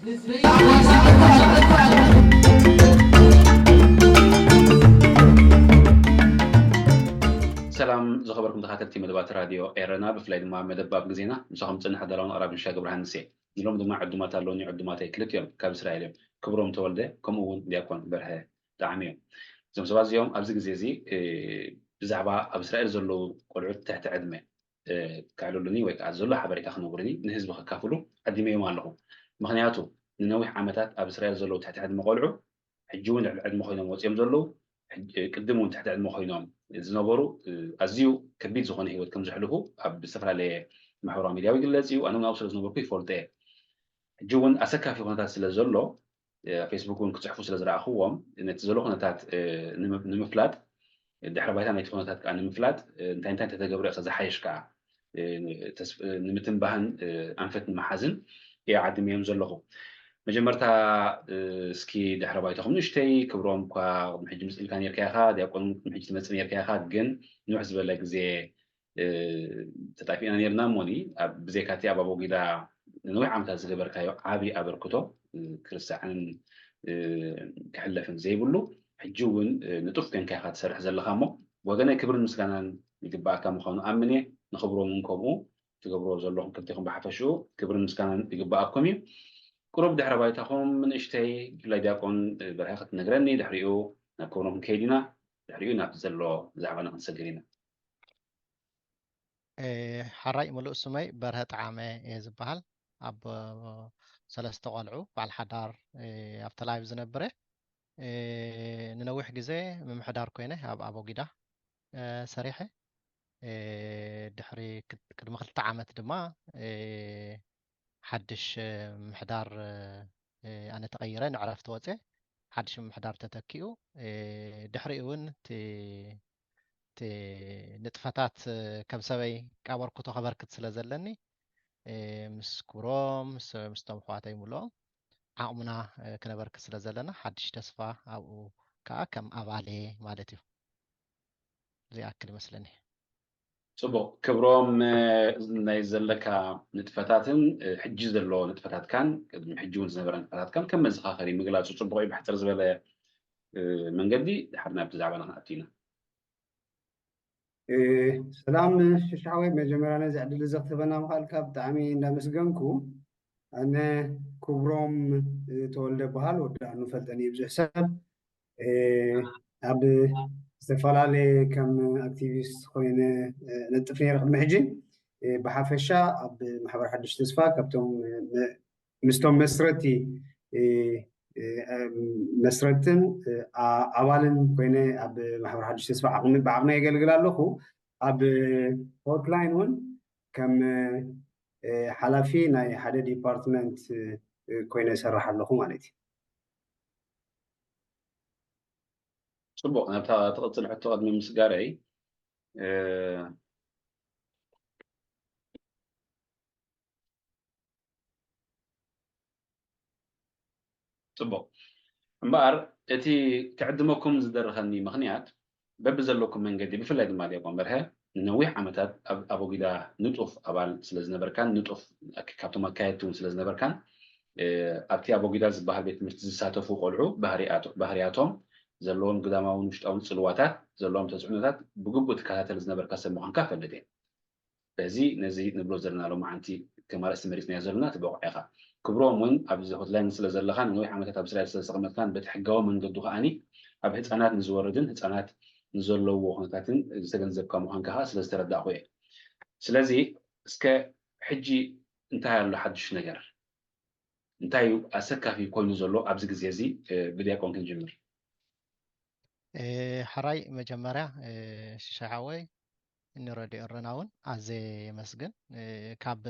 سلام زخبركم دخاترتي مدبات راديو إيرنا بفلايد ما مدباب جزينا نسخم تسنح دلون أراب نشاق برهان نسي اليوم دماء عدومات اللوني عدومات كلت يوم كاب إسرائيل كبرهم تولده كم أول ديكون برها دعميهم زم سباز يوم أبزق زيزي بزعبا أب إسرائيل زلوا قلعود تحت عدمه كعلو لني ويك زلوا حبريك أخ نورني نهز بخ كافلو قديمه يوم له مخنياتو ننوي عمتات أب إسرائيل زلوا تحت عدمه قلعو حجون عدمه خينهم وصيام زلوا قدمون تحت عدمه خينهم زنبرو أزيو كبير زخانه هو كم زحلوه أب سفر على محور ميديا ويجلسي وأنا ناوصل زنبرو كيف فولته جون أسكا في قناة سلزلو فيسبوك ونكتشفوا سلزرع أخوهم إن تزلو قناتات نمفلات الدحر بايتا نيت قناتات كأن نمفلات انت تتجبر أخذ حيش كا نمتن بهن أنفت محازن يعد ميم زلو مجمرتا سكي دحر بايتا نشتي كبرهم كا محج مسئل كان يركي أخاد يكون محج تمثل يركي أخاد جن نحسب لك زي تتعرفين أنا يرناموني بزي كاتي أبابو جدا نوع عم تزغبر كايو عابي أبركتو كرسعن كحلفن زي بلو حجون نطف كان كاخد سرح زلخامو وغنا كبر المسكانان يقبع كام خانو أمني نخبرو منكمو تقبرو زلوهم كنتيكم بحفشو كبر المسكانان يقبعكمي قرب دحر بايتاهم من اشتي لا داكون برهقة نجرني دحريو نكونهم كيدنا دحريو نابزلو زعبنا نسجلنا حراي ملؤ سمي برهت عامه زبحال اب سلسته قلعو بعد حدار اب تلايف زنبره ننوح جزء من حدار كوينه اب ابو جدا صريحه دحري كدما خلت عامت دما حدش محدار انا تغيرن عرفت وصه حدش محدار تتكيو دحري ون نطفتات كم سبي كابر كتو خبر كت سلازلني مس كروم مس توم خواتي مولو عقمنا كنبر كت سلازلنا حدش تسفا او كم ابالي مالتي زي اكل مسلني صبو كبروم نايزلك نتفتاتن حجز زلو نتفتات كان قد حجون زنبرن نتفتات كان كم مزخاخري مقلاصو صبو يبحثر زبل من قدي حرنا بتزعبنا اتينا سلام شعوي مجمرنا زعد اللي زغتبنا مخالك بتعمي نمسجنكو أنا كبروم تولد بحال ودا أنو فلتني بزحساب أب استفعال كم أكتيفيست خوين نتفني رقم محجي بحافشة أب محبر حدش تسفا كبتم مستوم مسرتي مسرتن أولن كوينة أب محبر حدش تسفا عقم بعقنا يقلقل لكو أب هوتلاين ون كم حلفي ناي حدا ديبارتمنت كوينة سرح لكم مالتي صبو انا تقصد حتى قد من مسقاري صبو مبار اتي تعدمكم زدرخني مخنيات ببزلكم من قدي بفلاي دمال يقوم برها نويح عمتات ابو قدا نطف ابال سلازنا بركان نطف كابتو مكايتون سلازنا بركان ابتي ابو قدا زبها بيت مرتزساتو قلعو بهرياتهم زلون قداماون وشتاون صلواتات زلون تسعنتات بقبو تكاتل زنبر كاسب مخان كافلتين بزي نزي نبلو زرنا لو معنتي كما رأس مريسنا يزرنا تبقى كبرهم وين أبز هوتلاين سلزلخان نوي عملت أبزرائيل سلسقمتان بتحقوا من قدوها أني أب هتقنات نزوردن هتقنات نزولو وهنكاتن استجنزب كم وهنكها سلسترد أخوي سلزي اسك حجي انتهى لحدش نجر انتهى أسكا في كل نزولو أبز جزيزي بدي أكون كنجمر حراي مجمرة شعوي نردي الرناون عزي مسجن كاب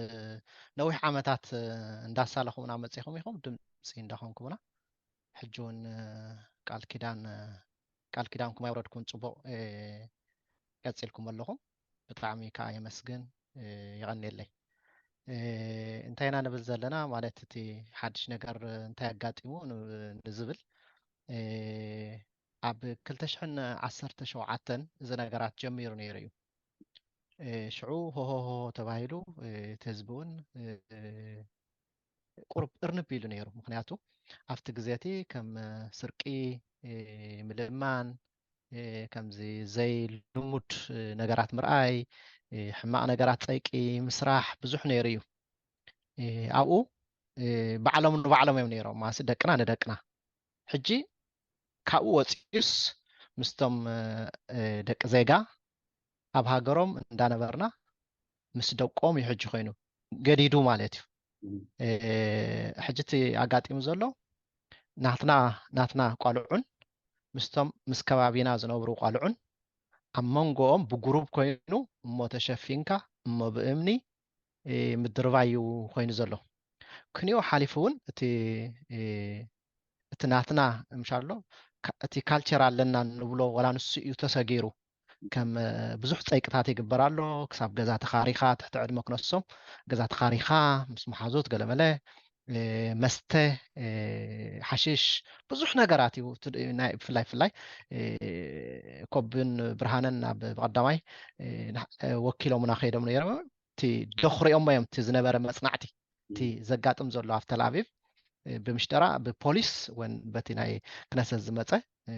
نوح عمتات انداسا لخم نعمت سيخم يخم دمسي انداخم كمنا حجون قال كيدان كما يوردكم صبو قصلكم اللهم بطعمي كاي مسجن يغني لي انتينا نبل زلنا مالتي حدش نجر انتي اقاطيمو نزبل عب كلتشحن 17 إذا نجرات جمير نيريو شعو هو تبايلو تزبون ቁርብ እርንብ ኢሉ ነይሩ ምክንያቱ ኣብቲ ግዜቲ ከም ስርቂ ምልእማን ከምዚ ዘይልሙድ ነገራት ምርኣይ ሕማቕ ነገራት ፀይቂ ምስራሕ ብዙሕ ነይሩ እዩ ኣብኡ ባዕሎም ንባዕሎም እዮም ነይሮም ማሲ ደቅና ንደቅና ሕጂ ካብኡ ወፂኡስ ምስቶም ደቂ ዜጋ ኣብ ሃገሮም እንዳነበርና ምስ ደቆም እዩ ሕጂ ኮይኑ ገዲዱ ማለት እዩ ሕጂ እቲ ኣጋጢሙ ዘሎ ናትና ቋልዑን ምስቶም ምስ ከባቢና ዝነብሩ ቋልዑን ኣብ መንጎኦም ብጉሩብ ኮይኑ እሞ ተሸፊንካ እሞ ብእምኒ ምድርባይ እዩ ኮይኑ ዘሎ ክንኡ ሓሊፉ እውን እቲ ናትና ምሻሎ እቲ ካልቸር ኣለና ንብሎ ወላ ንሱ እዩ ተሰጊሩ ከም ብዙሕ ፀይቅታት ይግበር ኣሎ ክሳብ ገዛ ተኻሪኻ ትሕቲ ዕድመ ክነሶም ገዛ ተኻሪኻ ምስ መሓዞት ገለመለ መስተ ሓሽሽ ብዙሕ ነገራት እዩ ብፍላይ ኮብን ብርሃነን ናብ ብቀዳማይ ወኪሎምና ከይዶም ነይሮም እቲ ደኽሪኦም እዮም እቲ ዝነበረ መፅናዕቲ እቲ ዘጋጥም ዘሎ ኣብ ተልኣቪቭ ብምሽጠራ ብፖሊስ ወን በቲ ናይ ክነሰት ዝመፀ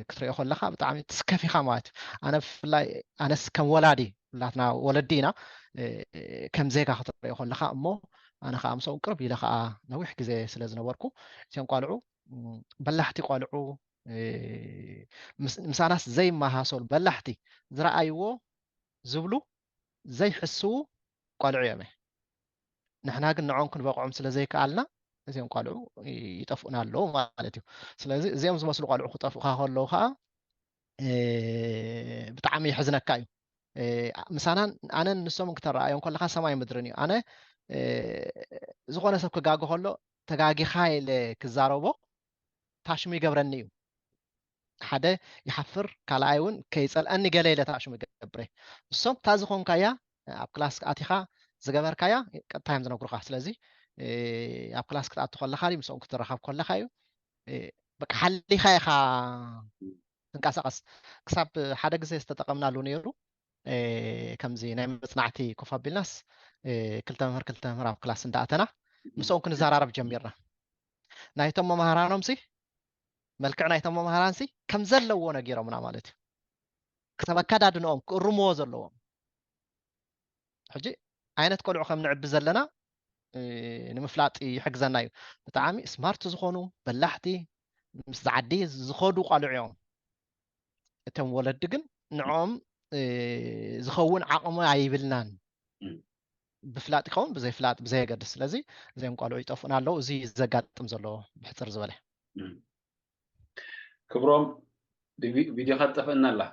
ክትሪኦ ከለካ ብጣዕሚ ትስከፊኻ ማለት እዩ ኣነ ብፍላይ ኣነስ ከም ወላዲ ላትና ወለዲ ኢና ከም ዜጋ ክትሪኦ ከለካ እሞ ኣነ ከዓ ምስኦም ቅርብ ኢለ ከዓ ነዊሕ ግዜ ስለ ዝነበርኩ እቶም ቋልዑ በላሕቲ ቋልዑ ምሳናስ ዘይመሃሰሉ በላሕቲ ዝረኣይዎ ዝብሉ ዘይሕስቡ ቋልዑ እዮም ንሕና ግን ንዖም ክንበቅዖም ስለ ዘይከኣልና እዚኦም ቋልዑ ይጠፍኡና ኣለዉ ማለት እዩ ስለዚ እዚኦም ዝመስሉ ቋልዑ ክጠፍኡካ ከለዉ ከዓ ብጣዕሚ ይሕዝነካ እዩ ምሳና ኣነ ንሶም ክተረኣዮም ከለካ ሰማይ ምድርን እዩ ኣነ ዝኾነ ሰብ ክጋጎ ከሎ ተጋጊኻ ኢለ ክዛረቦ ታሽሙ ይገብረኒ እዩ ሓደ ይሓፍር ካልኣይ እውን ከይፀልአኒ ገለ ኢለ ታሽሙ ይገብረ ንሶም እታ ዝኾንካያ ኣብ ክላስ ኣቲኻ ዝገበርካያ ቀጥታ እዮም ዝነግሩካ ስለዚ ኣብ ክላስ ክትኣቱ ከለካ ምስኦም ክትረኸብ ከለካ እዩ በቃ ሓሊኻ ኢኻ ትንቀሳቀስ ክሳብ ሓደ ግዜ ዝተጠቐምናሉ ነይሩ ከምዚ ናይ መፅናዕቲ ኮፍ ኣቢልናስ ክልተ መምህር ኣብ ክላስ እንዳኣተና ምስኦም ክንዘራረብ ጀሚርና ናይቶም መምሃራኖም ሲ መልክዕ ናይቶም መምሃራን ሲ ከም ዘለዎ ነጊሮምና ማለት እዩ ክሳብ ኣከዳድንኦም ክእርምዎ ዘለዎም ሕጂ ዓይነት ቆልዑ ከም ንዕቢ ዘለና ንምፍላጥ ይሕግዘና እዩ ብጣዕሚ ስማርት ዝኾኑ በላሕቲ ምስ ዝዓዲ ዝኸዱ ቋልዑ እዮም እቶም ወለዲ ግን ንዖም ዝኸውን ዓቕሚ ኣይብልናን ብፍላጥ ይኸውን ብዘይፍላጥ ብዘየገድስ ስለዚ እዚኦም ቋልዑ ይጠፍኡና ኣለዉ እዚ ዘጋጥም ዘሎ ብሕፅር ዝበለ ክብሮም ቪድዮ ከጠፍአና ኣላ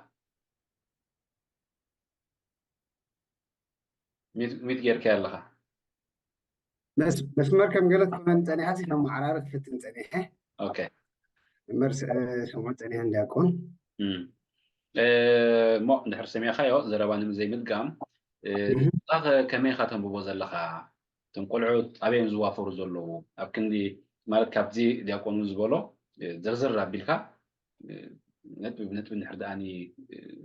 ሚት ጌርካ ኣለኻ መስመር ከም ገለት ኮነ ፀኒሐ ከም ማዕራረት ፍትን ፀኒሐ ኦኬ መርስ ሰሞን ፀኒሐ እንዳኮን ሞ እንድሕር ሰሚዕካዮ ዘረባ ንምዘይምድጋም ከመይ ኢኻ ተንብቦ ዘለካ እቶም ቆልዑት ኣበዮም ዝዋፈሩ ዘለዉ ኣብ ክንዲ ማለት ካብዚ ዲያቆኑ ዝበሎ ዝርዝር ኣቢልካ ነጥቢ እንድሕር ደኣኒ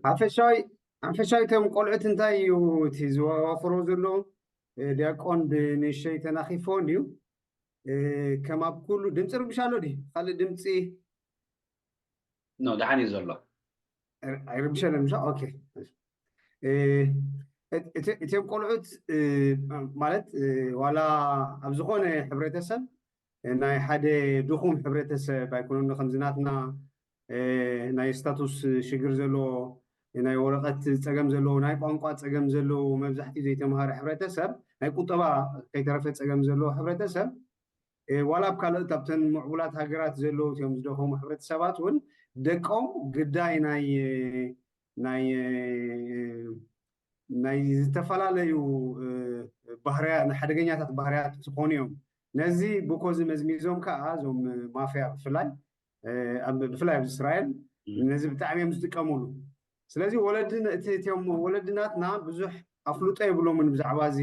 ሓፈሻዊ እቶም ቆልዑት እንታይ እዩ እቲ ዝዋፈሩ ዘለዉ ዲያቆን ብንእሽተይ ተናኺፎን እዩ ከም ኣብ ኩሉ ድምፂ ርብሻ ኣሎ ዲ ካልእ ድምፂ ኖ ድሓን እዩ ዘሎ ኣይርብሸለን ምሻ ኦኬ እቶም ቆልዑት ማለት ዋላ ኣብ ዝኾነ ሕብረተሰብ ናይ ሓደ ድኹም ሕብረተሰብ ኣይኮነሉ ከምዝናትና ናይ ስታቱስ ሽግር ዘለዎ ናይ ወረቐት ፀገም ዘለዎ ናይ ቋንቋ ፀገም ዘለዎ መብዛሕትኡ ዘይተምሃረ ሕብረተሰብ ናይ ቁጠባ ከይተረፈ ፀገም ዘለዎ ሕብረተሰብ ዋላ ኣብ ካልኦት ኣብተን ምዕቡላት ሃገራት ዘለዉ እቶም ዝደኸሙ ሕብረተሰባት እውን ደቆም ግዳይ ናይ ዝተፈላለዩ ባህርያት ሓደገኛታት ባህርያት ዝኾኑ እዮም ነዚ ብኮዚ መዝሚዞም ከዓ እዞም ማፍያ ብፍላይ ኣብ እስራኤል ነዚ ብጣዕሚ እዮም ዝጥቀምሉ ስለዚ እቶም ወለድናትና ብዙሕ ኣፍሉጦ የብሎምን ብዛዕባ እዚ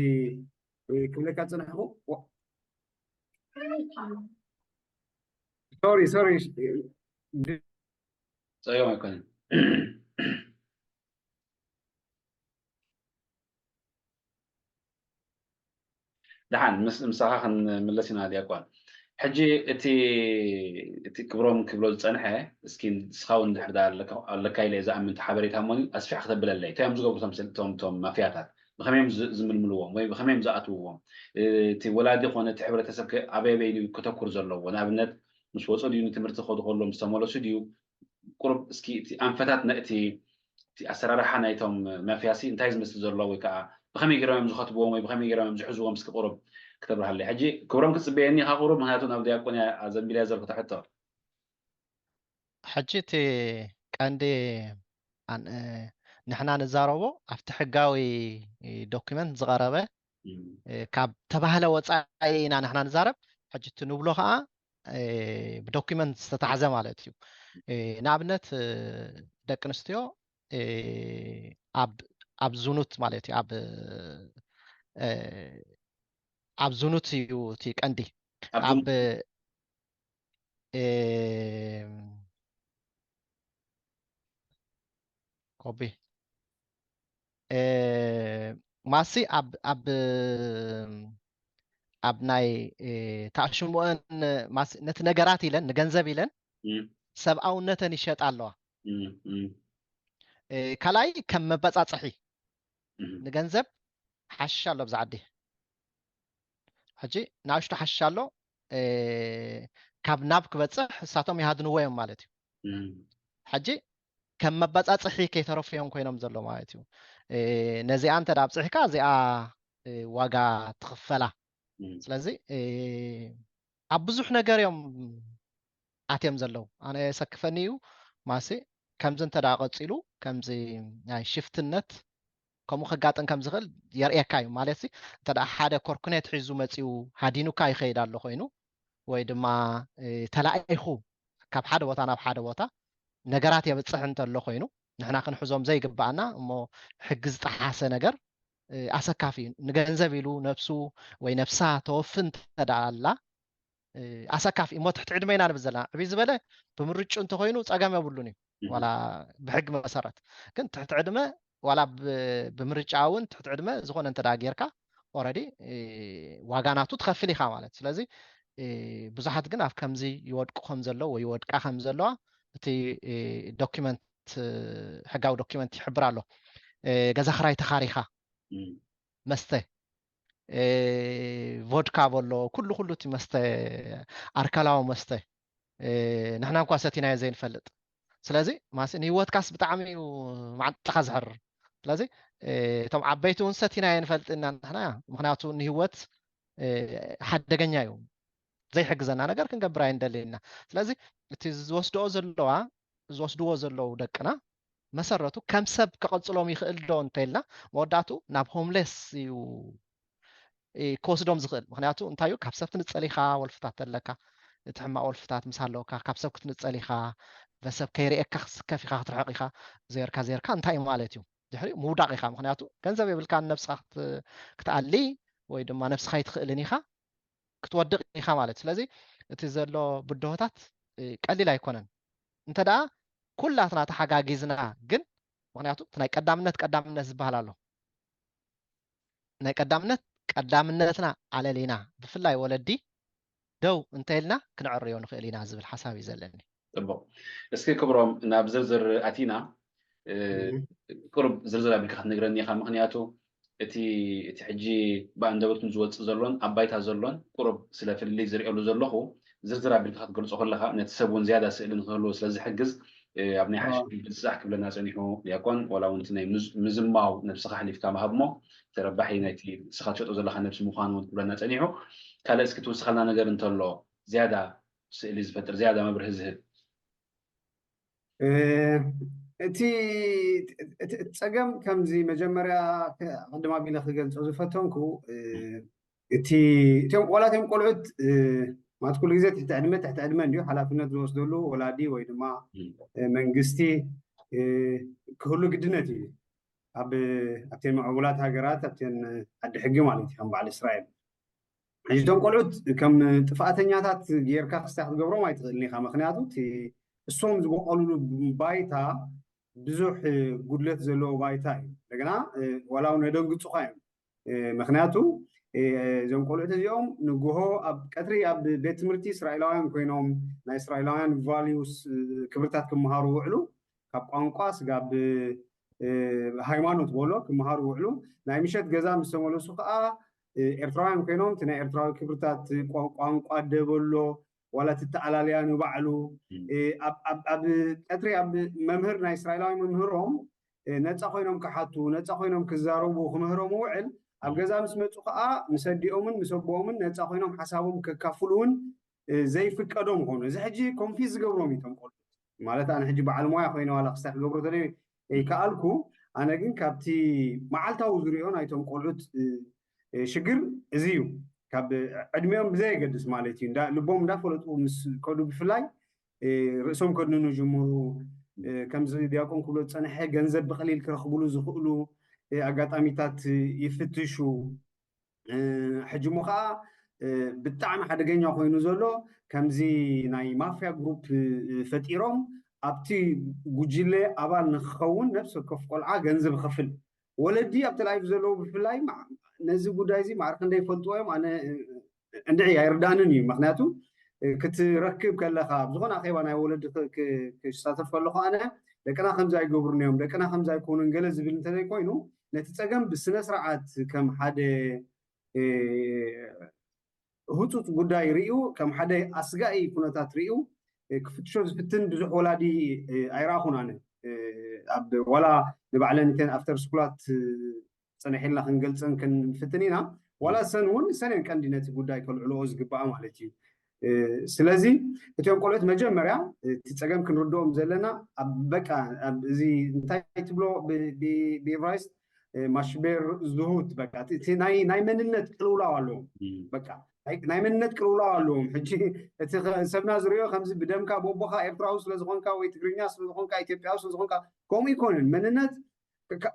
ክብለካ ፀንሕኹ ሶሪ ፀዮም ኣይኮነን ድሓን ምሳኻ ክንምለስ ኢና ዲያቆን حجي اتي كبروم كبلو صنحه اسكين سخاون دحدا لك إلى إذا أمنت حبريت همون أسفح خدبل اللي تام زوجو توم ما فيها بخميم زمن ملوهم وي بخميم زاتوهم تي ولادي خونه تحبر تسبك أبي بيلي كتكور زلوا وانا بنت مش وصل يوني تمرت خد خلهم مستمولو سديو قرب اسكي تي أنفتات نأتي تي أسرار حنايتهم ما فيها سي انتايز مثل زلوا ويكا بخمي جرام زخطبوهم وي بخمي جرام زحزوهم مسك قرب كتب هاللي حجي كبرم كسبيني ها قرب مهاتون أبدي أكون يا زميلي زر فتحته حجتي كاندي عن نحنا نزاربو أفتح حقاوي دوكيمنت زغربة كاب تبهله وصاينا نحنا نزارب حجت نبلو خا بدوكيمنت استتعزم مالتيو نابنت ደቂ ኣንስትዮ ኣብ ዙኑት ማለት እዩ ኣብ ዙኑት እዩ እቲ ቀንዲ ኣብ ኮቢ ማሲ ኣብ ናይ ታሽሙን ማሲ ነቲ ነገራት ኢለን ንገንዘብ ኢለን ሰብኣውነተን ይሸጣ ኣለዋ ካልኣይ ከም መበፃፅሒ ንገንዘብ ሓሻ ኣሎ ብዛ ዓዲ ሕጂ ናብሽቱ ሓሻ ኣሎ ካብ ናብ ክበፅሕ እሳቶም ይሃድንዎ እዮም ማለት እዩ ሕጂ ከም መበፃፅሒ ከይተረፍዮም ኮይኖም ዘሎ ማለት እዩ ነዚኣ እንተ ዳ ኣብፅሕካ እዚኣ ዋጋ ትኽፈላ ስለዚ ኣብ ብዙሕ ነገር እዮም ኣትዮም ዘለው ኣነ ሰክፈኒ እዩ ማሲ ከምዚ እንተ ዳ ቀፂሉ ከምዚ ናይ ሽፍትነት ከምኡ ከጋጥም ከም ዝኽእል የርእየካ እዩ ማለት እንተ ዳ ሓደ ኮርኩኔት ሒዙ መፂኡ ሃዲኑካ ይኸይድ ኣሎ ኮይኑ ወይ ድማ ተላኢኹ ካብ ሓደ ቦታ ናብ ሓደ ቦታ ነገራት የብፅሕ እንተሎ ኮይኑ ንሕና ክንሕዞም ዘይግባአና እሞ ሕጊ ዝጠሓሰ ነገር ኣሰካፊ እዩ ንገንዘብ ኢሉ ነፍሱ ወይ ነፍሳ ተወፍን እንተ ዳ ኣላ ኣሰካፊ እሞ ትሕቲ ዕድመ ኢና ንብል ዘለና ዕብይ ዝበለ ብምርጩ እንተኮይኑ ፀገም የብሉን እዩ ዋላ ብሕጊ መሰረት ግን ትሕቲ ዕድመ ዋላ ብምርጫ እውን ትሕቲ ዕድመ ዝኾነ እንተ ዳ ጌርካ ኦልሬዲ ዋጋናቱ ትኸፍል ኢኻ ማለት ስለዚ ብዙሓት ግን ኣብ ከምዚ ይወድቁ ከም ዘለዎ ወይ ይወድቃ ከም ዘለዋ እቲ ዶክመንት ሕጋዊ ዶክመንት ይሕብር ኣሎ ገዛ ክራይ ተኻሪኻ መስተ ቮድካ በሎ ኩሉ እቲ መስተ ኣርካላዊ መስተ ንሕና እንኳ ሰቲናዮ ዘይንፈልጥ ስለዚ ማሲ ንሂወትካስ ብጣዕሚ እዩ ማዕጥኻ ዝሕርር ስለዚ እቶም ዓበይቲ እውን ሰቲናዮ ንፈልጥ ኢና ንሕና ምክንያቱ ንሂወት ሓደገኛ እዩ ዘይሕግዘና ነገር ክንገብር ኣይንደሊና ስለዚ እቲ ዝወስድዎ ዘለው ደቅና መሰረቱ ከም ሰብ ከቐፅሎም ይኽእል ዶ እንተኢልና መወዳእቱ ናብ ሆምሌስ እዩ ክወስዶም ዝኽእል ምክንያቱ እንታይ እዩ ካብ ሰብ ትንፀል ኢኻ ወልፍታት ኣለካ እቲ ሕማቅ ወልፍታት ምስ ኣለውካ ካብ ሰብ ክትንፀል ኢኻ በሰብ ከይርኤካ ክስከፍ ኢኻ ክትርሕቕ ኢኻ ዘርካ እንታይ እዩ ማለት እዩ ድሕሪ ምውዳቕ ኢኻ ምክንያቱ ገንዘብ የብልካ ነብስኻ ክትኣሊ ወይ ድማ ነብስኻ ይትኽእልን ኢኻ ክትወድቕ ኢኻ ማለት ስለዚ እቲ ዘሎ ብድሆታት ቀሊል ኣይኮነን እንተ ደኣ ኩላትና ተሓጋጊዝና ግን ምክንያቱ ናይ ቀዳምነት ዝበሃል ኣሎ ናይ ቀዳምነትና ኣለሊና ብፍላይ ወለዲ ደው እንተኢልና ክንዕርዮ ንኽእል ኢና ዝብል ሓሳብ እዩ ዘለኒ ፅቡቅ እስኪ ክብሮም ናብ ዝርዝር ኣቲና ቁርብ ዝርዝር ኣቢልካ ክትነግረኒ ኢኻ ምክንያቱ እቲ ሕጂ ብኣንደበቱን ዝወፅእ ዘሎን ኣብ ባይታ ዘሎን ቁርብ ስለ ፍልይ ዝሪአሉ ዘለኹ ዝርዝር ኣቢልካ ክትገልፆ ከለካ ነቲ ሰብ እውን ዝያዳ ስእሊ ንክህልዎ ስለዝሕግዝ ኣብ ናይ ሓሽ ብዝሳሕ ክብለና ፀኒሑ ዲያቆን ዋላ እውን እቲ ናይ ምዝማው ነብስኻ ሓሊፍካ ምሃብ ሞ ተረባሒ ናይቲ ንስኻ ትሸጦ ዘለካ ነብሲ ምዃኑ እውን ክብለና ፀኒሑ ካልእ እስኪ ትውስኸልና ነገር እንተሎ ዝያዳ ስእሊ ዝፈጥር ዝያዳ መብርሂ ዝህብ እቲ ፀገም ከምዚ መጀመርያ ቅድም ኣቢለ ክገልፆ ዝፈተንኩ እቲኦም ቆልዑት ማለት ኩሉ ግዜ ትሕቲ ዕድመ እንድዩ ሓላፍነት ዝወስደሉ ወላዲ ወይ ድማ መንግስቲ ክህሉ ግድነት እዩ ኣብተን ምዕቡላት ሃገራት ኣብተን ዓዲ ሕጊ ማለት እዩ ከም በዓል እስራኤል ሕጂ እቶም ቆልዑት ከም ጥፋኣተኛታት ጌርካ ክስታይ ክትገብሮም ኣይትኽእልን ኢኻ ምክንያቱ እሶም ዝበቀሉሉ ባይታ ብዙሕ ጉድለት ዘለዎ ባይታ እዩ እንደገና ዋላ እውን ነደንግፁካ እዮም ምክንያቱ زم قولت اليوم نجوه أب كتري أب بيت مرتي إسرائيلاوين كوينهم نا إسرائيلاوين فاليوس كبرتات كمهارو وعلو كاب قانقاس قاب هايمانوت بولو كمهارو وعلو نا مشت جزا مسمولو سقا إرتراوين كوينهم تنا إرتراوي كبرتات قانقا دبولو ولا تتعلاليان وبعلو أب كتري أب ممهر نا إسرائيلاوين ممهرهم نتا خوينهم كحاتو نتا خوينهم كزاروبو خمهرهم وعل أب جزا مسمتو خا مسديومن مسبومن نتا خوينهم حسابهم ككافلون زي فكادهم هون زي حجي كونفيز قبرهم يتنقل مالت أنا حجي بعلم ويا خوينا ولا خستح قبرو تلي كألكو أنا جن كابتي معلتا وزريون يتنقلت شجر زيو كاب أدميهم زي قدس مالتين دا لبوم دا فلتو مس كودو بفلاي رسوم كودنو جمهور كم زي دياكم كله تصنع حاجة جنزب بخليل كرخبولو زخولو أجات أميتات يفتشوا حجي مخا بالطعم حدا جينا خوينو زولو كم زي ناي مافيا جروب فتيرهم أبتي جوجيلي أبال نخون نفسه كف قلعة جنزب خفل ولدي أبتلاعب زولو بفلاي مع نزي جودايزي مع ركن داي فلتوهم أنا عندي يردانني مخناتو كتركب كلا خاب زغنا أخي وأنا ولد كشتاتف كله أنا لكن أنا خمسة يجبرنيهم لكن أنا خمسة يكونوا إنجليز بالنتاج كوينو نتتجمع بالسنة سرعات كم حدا هوتوت قداي ريو كم حدا أسقاي كونتات ريو كفتشوز فتن بزح ولادي عراقون أنا أب ولا نبعلن كان أفتر سكولات سنة حلا خنقلتن كان فتنينا ولا سنون سنة كان دينات قداي كل علوز قبعة مالتي سلازي እቶም ቆልዑት መጀመርያ ትፀገም ክንርድኦም ዘለና ኣብ በቃ ኣብ እዚ እንታይ ትብሎ ብኤቨራይስት ማሽቤር ዝሁት በቃ እቲ ናይ መንነት ቅልውላው ኣለዎም በቃ ናይ መንነት ቅልውላው ኣለዎም ሕጂ እቲ ሰብና ዝሪኦ ከምዚ ብደምካ ቦቦካ ኤርትራዊ ስለዝኾንካ ወይ ትግርኛ ስለዝኾንካ ኢትዮጵያዊ ስለዝኾንካ ከምኡ ይኮነን መንነት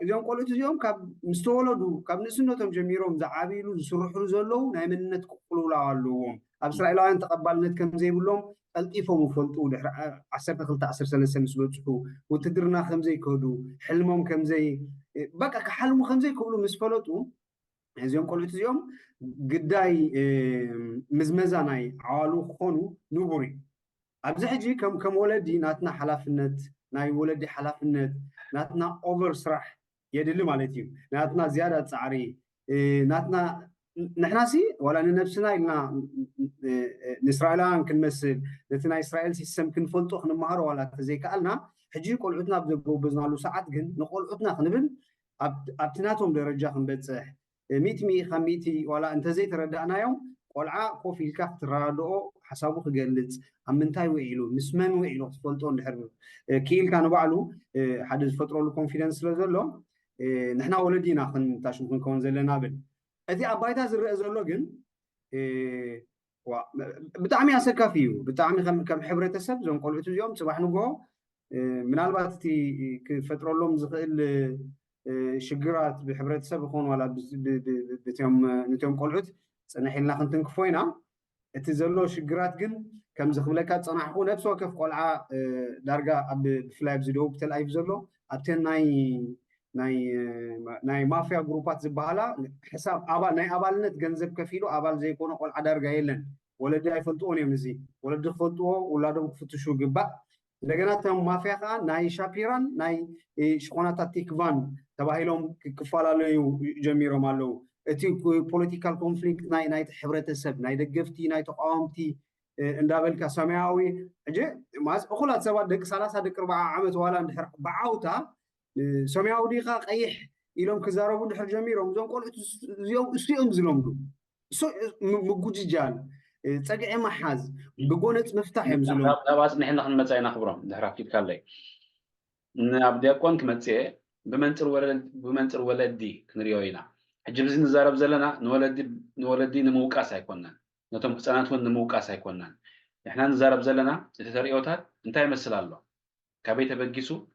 እዚኦም ቆልዑት እዚኦም ካብ ምስ ተወለዱ ካብ ንእስነቶም ጀሚሮም ዝዓብይሉ ዝስርሕሉ ዘለው ናይ መንነት ቅልውላው ኣለዎም ኣብ እስራኤላውያን ተቐባልነት ከም ዘይብሎም ቀልጢፎም ይፈልጡ ድሕሪ 12 13 ምስ በፅሑ ውትድርና ከም ዘይከዱ ሕልሞም ከም ዘይ በቃ ክሓልሙ ከም ዘይክእሉ ምስ ፈለጡ እዚኦም ቆልዑት እዚኦም ግዳይ ምዝመዛ ናይ ዓዋሉ ክኾኑ ንቡር እዩ ኣብዚ ሕጂ ከም ወለዲ ናትና ሓላፍነት ናይ ወለዲ ሓላፍነት ናትና ኦቨር ስራሕ የድሊ ማለት እዩ ናትና ዝያዳ ፃዕሪ ናትና نحنا سي ولا نفسنا إلنا نسرائيلان كنمثل نتنا إسرائيل سيستم كنفلتو خنمهار ولا زي كألنا حجي قول عدنا بدو بزنا له ساعات جن نقول عدنا خنبن أبتناتهم درجة خنبتصح 100 500 ولا أنت زي تردأنا يوم قلعة كوفي الكافت رادو حسابه خجلت أم منتاي وعيلو مسمن وعيلو فلتون الحرب كيل كانوا بعلو حدث فترة له كونفيدنس لذلهم نحنا ولدينا خن تاشم خن كون زلنا بن أتي أبايتا زرق زلوا جن بتعمي أسكافيو بتعمي كم حبرة السب زون قلت اليوم صباح نجوا من البات تي كفترة لهم زخيل شجرات بحبرة السب خون ولا نتيوم قلت سنحيلنا خنتن كفوينا تزلوا شجرات جن كم زخبلكات صنعوا نفسه كيف قلعة درجة بفلايب زدو بتلاقي زلوا أبتن ناي مافيا جروبات زبالة حساب أبال ناي أبالنت جنزب كفيلو أبال زي كونه قول عدار جايلن ولدي يفلتون يمزي ولدي يفلتوه ولادهم فتشوا جبا لجناتهم مافيا خان ناي شابيران ناي شخونات تيكفان تباهيلهم كفالا ليو جميرو مالو اتي political conflict ناي تحبرت السب ناي دقفتي ناي تقاومتي اندابل كسامعوي اجي ماس اخلات سبا دق 30 دق 4 عامت ولا اندحر بعوتا سمعوا ديقا قيح إلهم كزاربون دحر جميرهم زون قولت سيهم زلومدو مجوجي جال تقعي محاز بقونت مفتاح يمزلوم لا باس نحن نمتعينا خبرهم دحر أكيد كالي أبدي أكون كمتعي بمنتر ولدي كنريوينا حجب زين زارب زلنا نولدي نموكاس هيكوننا نتم سناتون نموكاس هيكوننا إحنا نزارب زلنا تتريوتات انتهي مسل الله كبيت بجيسو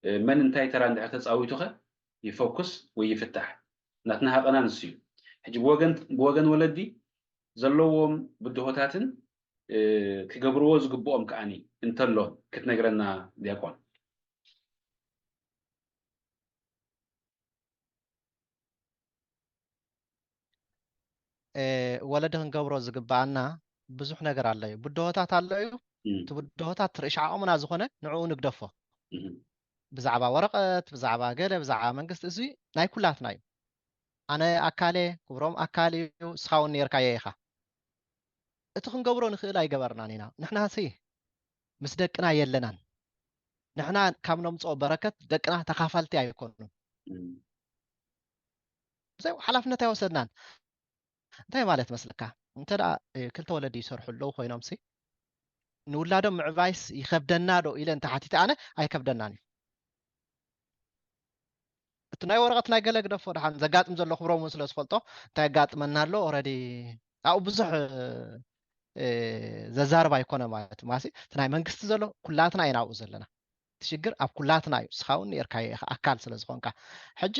من انتهي ترى عند عتز أويتوخه يفوكس ويفتح ناتنا هقنا نسيو حجب بوجن ولدي زلوهم بدهوتاتن كجبروز جبوهم كأني انتلون كتنجرنا دياكون ወለድ ክንገብሮ ዝግባአና ብዙሕ ነገር ኣሎ እዩ ብድሆታት ኣሎ እዩ እቲ ብድሆታት ርኢሻዓኦምና ዝኾነ ንዕኡ ንግደፎ ብዛዕባ ወረቐት ብዛዕባ ገለ ብዛዕባ መንግስቲ እዚ ናይ ኩላትና እዩ ኣነ ኣካሌ ክብሮም ኣካል እዩ ስኻውን ነርካየ ኢኻ እቲ ክንገብሮ ንኽእል ኣይገበርናን ኢና ንሕና ሲ ምስ ደቅና የለናን ንሕና ካብ ነምፅኦ በረከት ደቅና ተኻፈልቲ ኣይኮኑን ብዘይ ሓላፍነት ኣይወሰድናን እንታይ ማለት መስለካ እንተ ደኣ ክልተ ወለዲ ይሰርሑ ኣለዉ ኮይኖም ሲ ንውላዶም ምዕባይስ ይከብደና ዶ ኢለ እንተሓቲተ ኣነ ኣይከብደናን እዩ እቲ ናይ ወረቐት ናይ ገለ ግደፎ ድሓን ዘጋጥም ዘሎ ክብሮም ስለ ዝፈልጦ እንታይ ኣጋጥመና ኣሎ ኦረዲ ኣብኡ ብዙሕ ዘዛርባ ኣይኮነ ማለት ማሲ እቲ ናይ መንግስቲ ዘሎ ኩላትና ኢና ኣብኡ ዘለና እቲ ሽግር ኣብ ኩላትና እዩ ስኻውን ነርካየ ኢኻ ኣካል ስለ ዝኾንካ ሕጂ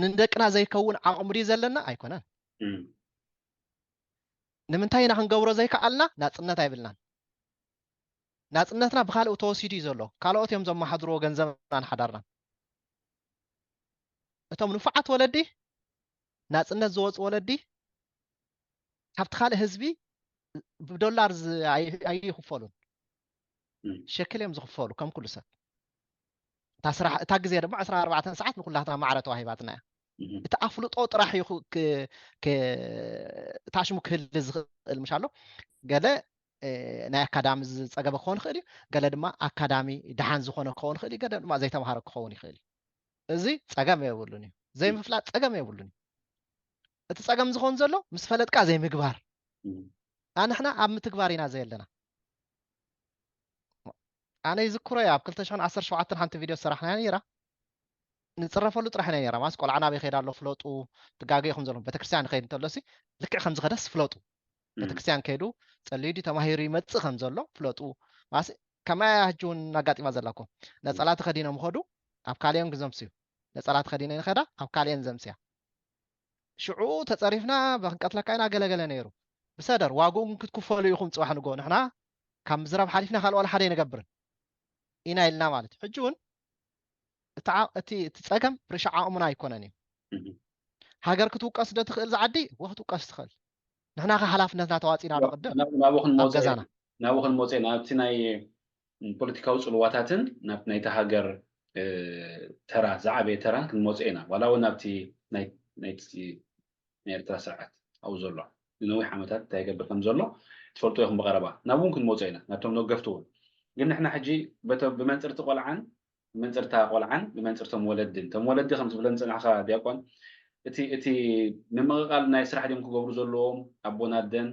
ንደቅና ዘይከውን ዓቕሚ ድዩ ዘለና ኣይኮነን ንምንታይ ኢና ክንገብሮ ዘይከኣልና ናፅነት ኣይብልናን ናፅነትና ብካልእ ተወሲዱ እዩ ዘሎ ካልኦት እዮም ዘመሓድርዎ ገንዘብና ንሓዳርና እቶም ንፉዓት ወለዲ ናፅነት ዝወፁ ወለዲ ካብቲ ካልእ ህዝቢ ብዶላር ኣይክፈሉን ሸክል እዮም ዝኽፈሉ ከም ኩሉ ሰብ እታ ግዜ ድማ 14 ሰዓት ንኩላትና ማዕረ ተዋሂባትና እያ እቲ ኣፍልጦ ጥራሕ እዩ ታሽሙ ክህሊ ዝኽእል ምሻሎ ገለ ናይ ኣካዳሚ ዝፀገበ ክኸውን ይኽእል እዩ ገለ ድማ ኣካዳሚ ድሓን ዝኾነ ክኸውን ይኽእል እዩ ገለ ድማ ዘይተምሃረ ክኸውን ይኽእል እዩ እዚ ፀገም የብሉን እዩ ዘይምፍላጥ ፀገም የብሉን እዩ እቲ ፀገም ዝኸውን ዘሎ ምስ ፈለጥካ ዘይምግባር ኣንሕና ኣብ ምትግባር ኢና ዘየለና ኣነ ይዝክሮ እያ ኣብ 2017 ሓንቲ ቪድዮ ሰራሕና ነይራ ንፅረፈሉ ጥራሕ ነይራ ማስ ቆልዓ ናበይ ከይዳ ኣሎ ፍለጡ ትጋገይኹም ዘሎ ቤተክርስትያን ንኸይድ እንተሎሲ ልክዕ ከም ዝኸደስ ፍለጡ ቤተክርስትያን ከይዱ ፀልዩ ዲ ተማሂሩ ይመፅእ ከም ዘሎ ፍለጡ ማስ ከማይ ሕጂ እውን ኣጋጢማ ዘላኮ ነፀላ ተኸዲኖም ይኸዱ ኣብ ካልኦም ግዘምስዩ ነፀላ ተኸዲነ ንኸዳ ኣብ ካልአን ዘምስያ ሽዑ ተፀሪፍና በክንቀትለካ ኢና ገለገለ ነይሩ ብሰደር ዋግኡን ክትክፈሉ ኢኹም ፅባሕ ንጎ ንሕና ካብ ምዝራብ ሓሊፍና ካልኦ ሓደ ይንገብርን ኢና ኢልና ማለት ሕጂ እውን እቲ ፀገም ርሻዓኦምና ኣይኮነን እዩ ሃገር ክትውቀስ ዶ ትኽእል ዝዓዲ ወክትውቀስ ትኽእል ንሕና ኸ ሓላፍነትና ተዋፂና ዶ ቅድም ኣብ ገዛና ናብኡ ክንመፅእ ናብቲ ናይ ፖለቲካዊ ፅልዋታትን ናብ ናይቲ ሃገር ተራ ዝዓበየ ተራ ክንመፅእ ኢና ዋላ እውን ናብቲ ናይቲ ናይ ኤርትራ ስርዓት ኣብኡ ዘሎ ንነዊሕ ዓመታት እንታይ ይገብር ከም ዘሎ ትፈልጦ ይኹም ብቐረባ ናብኡ ክንመፅእ ኢና ናብቶም ነገፍቲ እውን ግን ንሕና ሕጂ ብመንፅርቲ ቆልዓን ብመንፅርታ ቆልዓን ብመንፅርቶም ወለድን ቶም ወለዲ ከም ዝብለን ፅንዕኻ ዲያቆን እቲ ንምቕቓል ናይ ስራሕ ድዮም ክገብሩ ዘለዎም ኣቦን ኣደን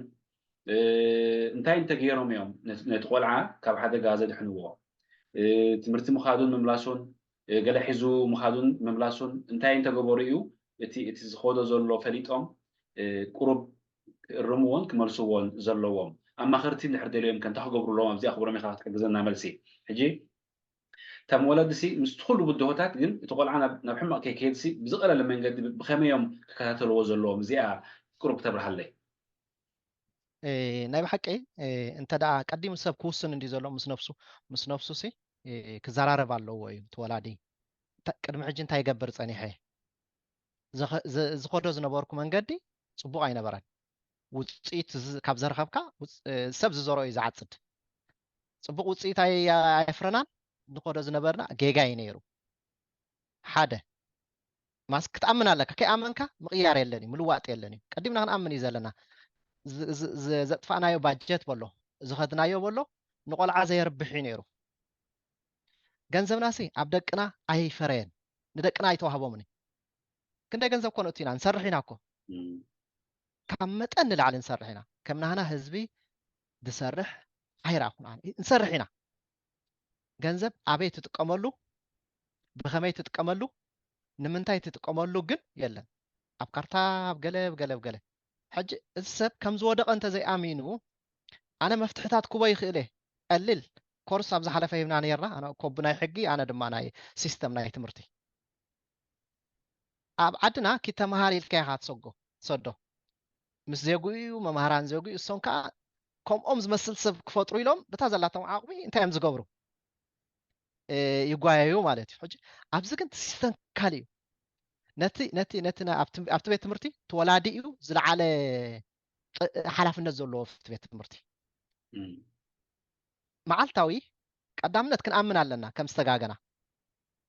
እንታይ እንተገይሮም እዮም ነቲ ቆልዓ ካብ ሓደጋ ዘድሕንዎ ትምህርቲ ምኻዱን ምምላሱን ገለ ሒዙ ምኻዱን ምምላሱን እንታይ እንተገበሩ እዩ እቲ ዝኸዶ ዘሎ ፈሊጦም ቁሩብ ክእርምዎን ክመልስዎን ዘለዎም ኣማኸርቲ እንድሕር ደልዮም ከ እንታይ ክገብሩሎም ኣብዚኣ ክብሮም ኢኻ ክትሕግዘና መልሲ ሕጂ እቶም ወለድሲ ምስ ኩሉ ብድሆታት ግን እቲ ቆልዓ ናብ ሕማቕ ከይከይድሲ ብዝቐለለ መንገዲ ብኸመዮም ክከታተልዎ ዘለዎም እዚኣ ቁሩብ ክተብርሃለይ ናይ ብሓቂ እንተ ደኣ ቀዲሙ ሰብ ክውስን እንዲ ዘሎ ምስ ነፍሱ ሲ ክዘራረብ ኣለዎ እዩ እቲ ወላዲ ቅድሚ ሕጂ እንታይ ይገብር ፀኒሐ ዝኸዶ ዝነበርኩ መንገዲ ፅቡቕ ኣይነበረን ውፅኢት ካብ ዘረኸብካ ሰብ ዝዘሮ እዩ ዝዓፅድ ፅቡቕ ውፅኢት ኣይፍረናን ንኸዶ ዝነበርና ጌጋይ ነይሩ ሓደ ማስ ክትኣምን ኣለካ ከይኣመንካ ምቕያር የለን እዩ ምልዋጥ የለን እዩ ቀዲምና ክንኣምን እዩ ዘለና ዘጥፋእናዮ ባጀት በሎ ዝኸድናዮ በሎ ንቆልዓ ዘየርብሕ እዩ ነይሩ ገንዘብና ሲ ኣብ ደቅና ኣይፈረየን ንደቅና ኣይተዋህቦምን ክንደይ ገንዘብ ኮነ ኢና ንሰርሕ ኢና እኮ ካብ መጠን ንላዕሊ ንሰርሕ ኢና ከም ናህና ህዝቢ ዝሰርሕ ኣይረኣኹን ኣነ ንሰርሕ ኢና ገንዘብ ኣበይ ትጥቀመሉ ብኸመይ ትጥቀመሉ ንምንታይ ትጥቀመሉ ግን የለን ኣብ ካርታ ኣብ ገለ ሕጂ እዚ ሰብ ከም ዝወደቐ እንተዘይኣሚኑ ኣነ መፍትሕታት ክቦ ይኽእል እየ ቀሊል ኮርስ ኣብ ዝሓለፈ ሂብና ነርና ኣነ ኮብ ናይ ሕጊ ኣነ ድማ ናይ ሲስተም ናይ ትምህርቲ ኣብ ዓድና ክተመሃር ኢልካ ኢኻ ትሰዶ ምስ ዘጉዩ መምሃራን ዘጉዩ እሶም ከዓ ከምኦም ዝመስል ሰብ ክፈጥሩ ኢሎም በታ ዘላቶም ዓቕሚ እንታይ እዮም ዝገብሩ ይጓያዩ ማለት እዩ ሕጂ ኣብዚ ግን ሲስተም ካል እዩ نتنا أبت بيت مرتي تولاديو زل على حلف النزول له في بيت مرتي معلتاوي قدامنا كن آمن لنا كم استجاجنا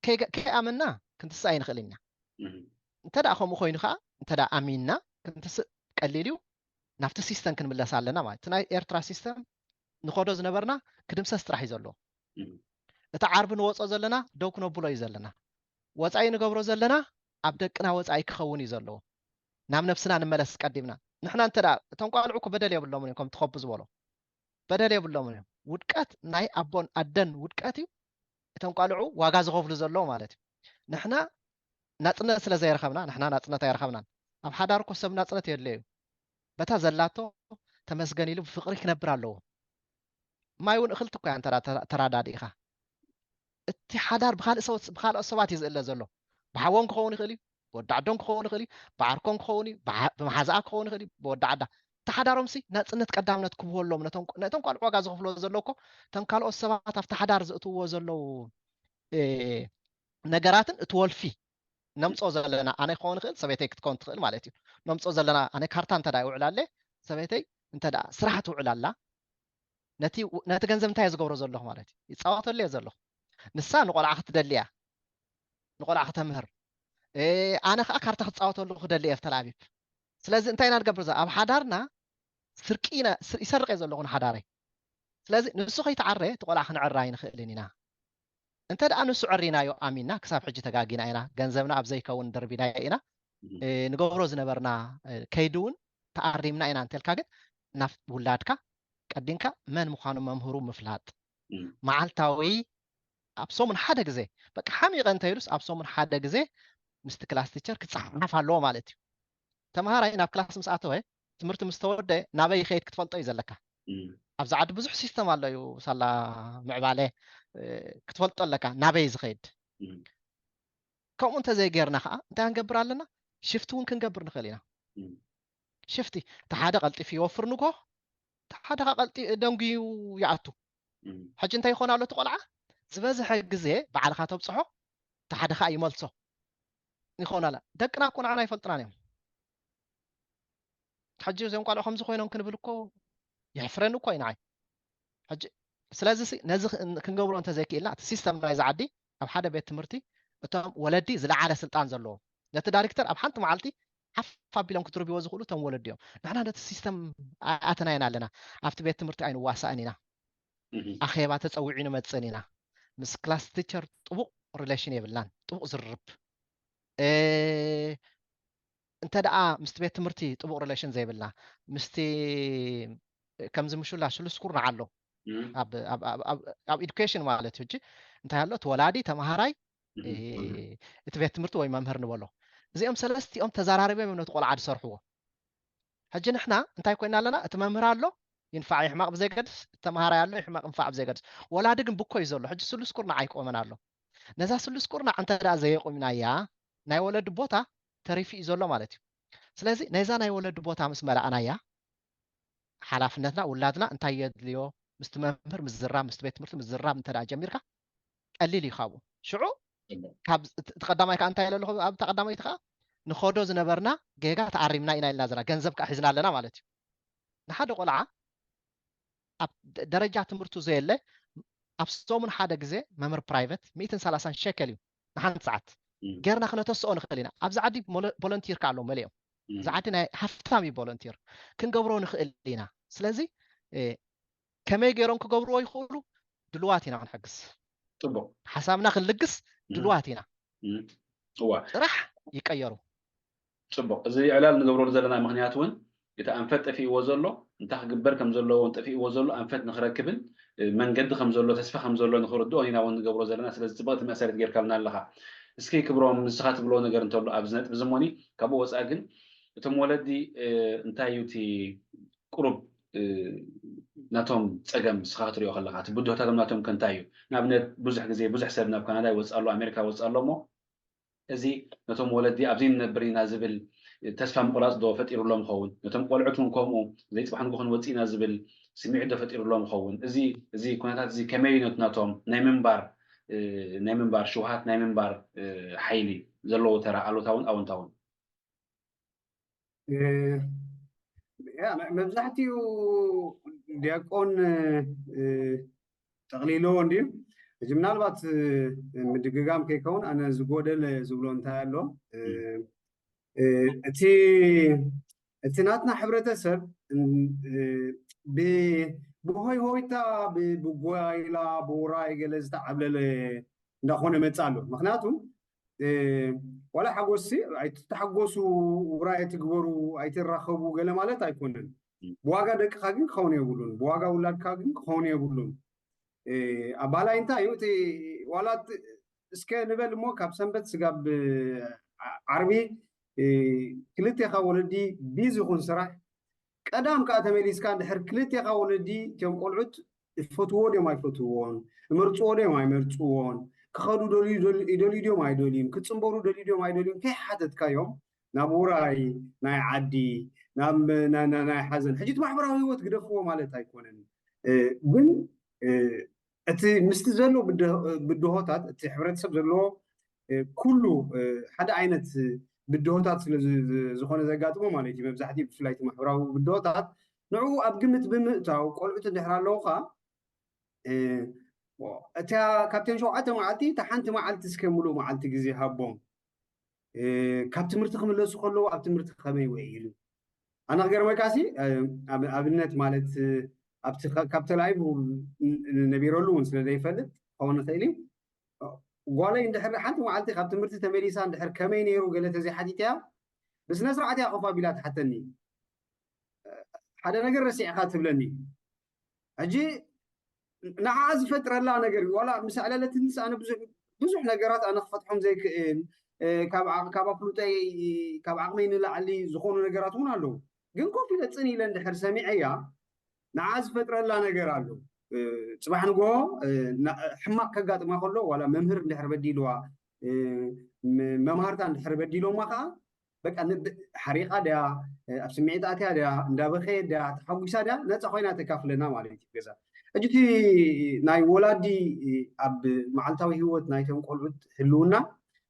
كي آمنا كنت ساين خلينا انت دا أخو مخوين خا انت دا آمنا كنت قليليو نفط سيستم كن ملا سالنا ما تنا إيرترا سيستم نخوض زنبرنا كدم سسترح يزلو تعرف نوصل زلنا دوك نبلا يزلنا وصاي نغبرو زلنا عبدقنا وصاي كخون يزلو نام نفسنا نملس قديمنا نحنا انت دا تنقالعكم بدل يبلو منكم تخبز بولو بدل يبلو منكم ودقات ناي ابون ادن ودقاتي تنقالعو واغا زخفلو زلو مالتي نحنا ناصنا سلا زيرخبنا نحنا ناصنا تيرخبنا اب حداركو سب ناصنا يدليو بتا زلاتو تمسغن يلو بفقري كنبر الله ما يون اخلتكو انت تراداديخا እቲ ሓዳር ብኻልእ ሰባት እዩ ዝእለ ዘሎ ብሓወን ክኸውን ይኽእል እዩ ብወዳዓዶም ክኸውን ይኽእል እዩ ብዓርኮም ክኸውን እዩ ብመሓዝኣ ክኸውን ይኽእል እዩ ብወዳዓዳ እቲ ሓዳሮምሲ ናፅነት ቀዳምነት ክብህሎም ነቶም ካልእ ዋጋ ዝኽፍሎ ዘሎ እኮ እቶም ካልኦት ሰባት ኣብቲ ሓዳር ዘእትውዎ ዘለው ነገራትን እቲ ወልፊ ነምፆ ዘለና ኣነ ክኸውን ይኽእል ሰበይተይ ክትኮን ትኽእል ማለት እዩ ነምፆ ዘለና ኣነ ካርታ እንተዳ ይውዕላለ ሰበይተይ እንተዳ ስራሕ ትውዕላላ ነቲ ገንዘብ እንታይ ዝገብሮ ዘለኹ ማለት እዩ ይፃወተሉ እየ ዘለኹ ንሳ ንቆልዓ ክትደልያ ንቆልዓ ከተምህር ኣነ ከዓ ካርታ ክትፃወተሉ ክደልየ ፍተላቢብ ስለዚ እንታይ ኢና ንገብር ኣብ ሓዳርና ስርቂና ይሰርቀ ዘለኹ ንሓዳረይ ስለዚ ንሱ ከይተዓረ እቲ ቆልዓ ክንዕራይ ንኽእልን ኢና እንተ ደኣ ንሱ ዕሪናዮ ኣሚንና ክሳብ ሕጂ ተጋጊና ኢና ገንዘብና ኣብ ዘይከውን ደርቢና ኢና ንገብሮ ዝነበርና ከይዲ እውን ተኣሪምና ኢና እንተልካ ግን ናብ ውላድካ ቀዲምካ መን ምዃኑ መምህሩ ምፍላጥ መዓልታዊ ኣብ ሶሙን ሓደ ግዜ በቃ ሓሚቐ እንተይሉስ ኣብ ሶሙን ሓደ ግዜ ምስቲ ክላስ ቲቸር ክፀሓፍ ኣለዎ ማለት እዩ ተምሃራይ ናብ ክላስ ምስ ኣተወ ትምህርቲ ምስ ተወደ ናበይ ከይድ ክትፈልጦ እዩ ዘለካ ኣብዚ ዓዲ ብዙሕ ሲስተም ኣሎ እዩ ሳላ ምዕባለ ክትፈልጦ ኣለካ ናበይ ዝኸይድ ከምኡ እንተዘይገርና ከዓ እንታይ ክንገብር ኣለና ሽፍቲ እውን ክንገብር ንኽእል ኢና ሽፍቲ እቲ ሓደ ቀልጢፉ ይወፍር ንጎ እቲ ሓደ ከዓ ቀልጢ ደንጉዩ ይኣቱ ሕጂ እንታይ ይኾን ኣሎ እቲ ቆልዓ ዝበዝሐ ግዜ ባዕልካ ተብፅሖ እቲ ሓደ ከዓ ይመልሶ ይኾን ኣላ ደቅና እኮ ንዓና ይፈልጥናን እዮም ሕጂ እዞም ቆልዑ ከምዚ ኮይኖም ክንብል እኮ ይሕፍረኒ እኮ እዩ ንዓይ ሕጂ ስለዚ ነዚ ክንገብሮ እንተዘይክኢልና እቲ ሲስተም ናይ ዝዓዲ ኣብ ሓደ ቤት ትምህርቲ እቶም ወለዲ ዝለዓለ ስልጣን ዘለዎ ነቲ ዳይሬክተር ኣብ ሓንቲ መዓልቲ ሓፍ ኣቢሎም ክትርብዎ ዝኽእሉ እቶም ወለዲ እዮም ንሕና ነቲ ሲስተም ኣተናይና ኣለና ኣብቲ ቤት ትምህርቲ ኣይንዋሳእን ኢና ኣኼባ ተፀዊዑ ንመፅን ኢና ምስ ክላስ ቲቸር ጥቡቅ ሪሌሽን የብልናን ጥቡቅ ዝርርብ እንተ ደኣ ምስቲ ቤት ትምህርቲ ጥቡቅ ሪሌሽን ዘይብልና ምስቲ ከምዚ ምሹላ ሽሉስኩርና ኣሎ ኣብ ኤዱኬሽን ማለት እዩ ሕጂ እንታይ ኣሎ ተወላዲ ተምሃራይ እቲ ቤት ትምህርቲ ወይ መምህር ንበሎ እዚኦም ሰለስቲኦም ተዘራሪቦም ነቲ ቆልዓ ዝሰርሕዎ ሕጂ ንሕና እንታይ ኮይና ኣለና እቲ መምህር ኣሎ ينفع يحماق بزيقدس تمهارا يالله يحماق ينفع بزيقدس ولا دقن بكو يزولو حج سلوس كورنا عايكو من الله نزا سلوس كورنا انت دا زيقو من ايا ناي ولد بوتا تريفي يزولو مالتي سلازي نزا ناي ولد بوتا مسملا انا يا حلافنتنا ولادنا انت يدليو مستمر مزرا مستبيت مرت مزرا انت دا جميركا قليل يخابو شعو كاب تقدماي كانت يلو اب تقدماي تخا نخودو زنبرنا جيغا تعريمنا اينا لنا زرا ገንዘብ حزنا لنا مالتي نحد قلعه ኣብ ደረጃ ትምህርቱ ዘየለ ኣብ ሶሙን ሓደ ግዜ መምህር ፕራይቬት 130 ሸከል እዩ ንሓንቲ ሰዓት ገርና ክነተስኦ ንኽእል ኢና ኣብዚ ዓዲ ቮለንቲር ካሎ መሊኦም እዚ ዓዲ ናይ ሃፍታሚ ቮለንቲር ክንገብሮ ንኽእል ኢና ስለዚ ከመይ ገይሮም ክገብርዎ ይኽእሉ ድልዋት ኢና ክንሕግዝ ጥቡቅ ሓሳብና ክንልግስ ድልዋት ኢና ጥራሕ ይቀየሩ ጥቡቅ እዚ ዕላል ንገብሮ ዘለና ምክንያት እውን إذا أنفت في وزلو أنت خبر كم زلو وأنت في وزلو أنفت نخركبن من جد خم زلو تسفح خم زلو نخرجو هنا ونجبر زلنا سلسلة تبغى مسألة غير كلنا لها اسكي كبروا من سخات بلو نجار نطلع أبزنت بزماني كابو وسأجن تمولدي أنت يوتي قرب ناتهم سجم سخات ريو خلقات بدو هذا ناتهم كنتايو نبنت بزح جزء بزح سبنا بكندا وسألوا أمريكا وسألوا مو أزي ناتهم ولدي أبزين برينا زبل تسفهم قلاص دو فتير لهم خون نتم قلعتهم كومو زي تبحن كون وصينا زبل سميع دو فتير لهم خون زي كونات زي كمينات ناتهم نايمنبار شوهات نايمنبار حيلي زلوا ترى على تاون أو تاون مبزحتي دياقون تقليلو ندي جمنالبات مدققام كيكون أنا زقودل زبلون تايلو اتناتنا حبرة سب بهوي هويتا بقوايلا بوراي جلست عبلل دخون متسالو مخناتو ولا حقوسي تحقوسوا وراي تقبروا اي ترخبوا قال مالت ايكونن بواغا دك خاغن خون يقولون بواغا ولاد خاغن خون يقولون ابالا انت ايوتي ولا اسك نبل مو كاب سنبت سغاب عربي كلتي خولدي بيزخون سراح قدام كاتميليس كان دحر كلتي خولدي كم قلعت فتوو دي ما يفتوون مرصو دي ما يمرصوون كخدو دولي ديو ما يدوليم كتصمبرو دولي ديو ما يدوليم كي حدث كيوم نابوراي ناي عدي نام ناي حزن حجيت محبراوي هوت قدفو مالت ايكونن ግን እቲ ምስቲ ዘሎ ብድሆታት እቲ ሕብረተሰብ ዘሎ ኩሉ ሓደ ዓይነት ብድሆታት ስለ ዝኾነ ዘጋጥሞ ማለት እዩ መብዛሕትኡ ብፍላይ እቲ ማሕበራዊ ብድሆታት ንዑ ኣብ ግምት ብምእታው ቆልዑት እንድሕር ኣለውካ እታ ካብተን 7 መዓልቲ እታ ሓንቲ መዓልቲ እስከ ሙሉእ መዓልቲ ግዜ ሃቦም ካብ ትምህርቲ ክምለሱ ከለዉ ኣብ ትምህርቲ ከመይ ይውዕሉ ኣነ ክገርመካሲ ኣብነት ማለት ካብቲ ላይቭ ነቢረሉ እውን ስለ ዘይፈልጥ ክኸውን ይኽእል እዩ ጓለይ እንድሕር ሓንቲ መዓልቲ ካብ ትምህርቲ ተመሊሳ እንድሕር ከመይ ነይሩ ገለ ተዘይሓቲት እያ ብስነ ስርዓት እያ ቆፋ ቢላ ትሓተኒ ሓደ ነገር ረሲዕካ ትብለኒ ሕጂ ንዓ ዝፈጥረላ ነገር ዋላ ምስ ዕለለትንስ ኣነ ብዙሕ ነገራት ኣነ ክፈትሖም ዘይክእል ካብ ኣፍሉጠይ ካብ ዓቕመይ ንላዕሊ ዝኾኑ ነገራት እውን ኣለዉ ግን ኮፍ ኢለ ፅን ኢለ እንድሕር ሰሚዐ እያ ንዓ ዝፈጥረላ ነገር ኣሎ ፅባሕ ንጎ ሕማቅ ከጋጥማ ከሎ ዋላ መምህር እንድሕር በዲልዋ መምሃርታ እንድሕር በዲሎማ ከዓ በቃ ሓሪቃ ድያ ኣብ ስምዒት ኣትያ ድያ እንዳበኸየ ድያ ተሓጒሳ ድያ ነፃ ኮይና ተካፍለና ማለት እዩ ገዛ እጅቲ ናይ ወላዲ ኣብ መዓልታዊ ህይወት ናይቶም ቆልዑት ህልውና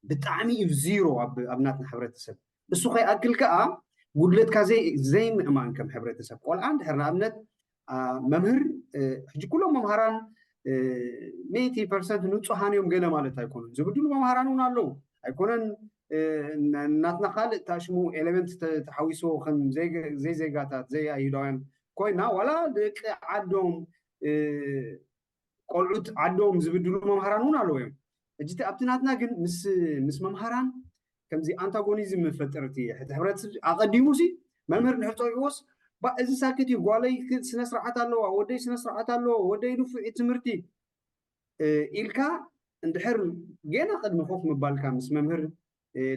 ብጣዕሚ እዩ ዚሮ ኣብ ናትና ሕብረተሰብ እሱ ከይኣክል ከዓ ጉድለትካ ዘይምእማን ከም ሕብረተሰብ ቆልዓ እንድሕር ንኣብነት መምህር ሕጂ ኩሎም መምሃራን 100% ንፁሃን እዮም ገለ ማለት ኣይኮኑን ዝብድሉ መምሃራን እውን ኣለዉ ኣይኮነን እናትና ካልእ ታሽሙ ኤሌመንት ተሓዊሶ ከም ዘይዜጋታት ዘይኣይሁዳውያን ኮይና ዋላ ደቂ ዓዶም ቆልዑት ዓዶም ዝብድሉ መምሃራን እውን ኣለዉ እዮም እጅቲ ኣብቲ ናትና ግን ምስ መምሃራን ከምዚ አንታጎኒዝም መፈጠር እቲ ሕብረተሰብ ኣቐዲሙሲ መምህር እንድሕር ፀዊዕዎስ እዚ ሳክት እዩ ጓለይ ስነ ስርዓት ኣለዋ ወደይ ስነ ስርዓት ኣለዎ ወደይ ንፉዕ ትምህርቲ ኢልካ እንድሕር ገና ቅድሚ ኮፍ ምባልካ ምስ መምህር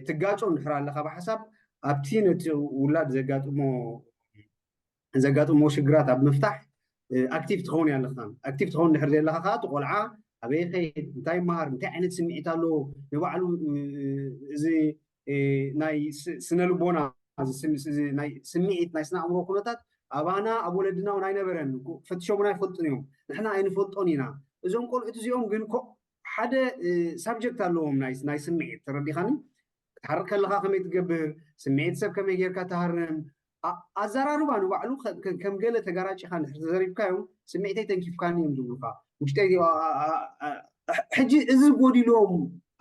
ትጋጮ እንድሕር ኣለካ ብሓሳብ ኣብቲ ነቲ ውላድ ዘጋጥሞ ሽግራት ኣብ ምፍታሕ ኣክቲቭ ትኸውን ኣለካ ኣክቲቭ ትኸውን እንድሕር ዘለካ ከዓ እቲ ቆልዓ ኣበይ ከይድ እንታይ ይመሃር እንታይ ዓይነት ስምዒት ኣለዎ ንባዕሉ እዚ ናይ ስነ ልቦና ናይ ስምዒት ናይ ስነ ኣእምሮ ኩነታት ኣባና ኣብ ወለድና እውን ኣይነበረን ፈትሾሙና ኣይፈልጡን እዮም ንሕና ኣይንፈልጦን ኢና እዞም ቆልዑት እዚኦም ግን ሓደ ሳብጀክት ኣለዎም ናይ ስምዒት ተረዲኻኒ ክትሓርቅ ከለካ ከመይ ትገብር ስምዒት ሰብ ከመይ ጌርካ ትሃርም ኣዘራርባ ንባዕሉ ከም ገለ ተጋራጭኻ እንድሕር ተዘሪብካዮም ስምዒተይ ተንኪፍካኒ እዮም ዝብሉካ ውሽጠይ ሕጂ እዚ ጎዲሎም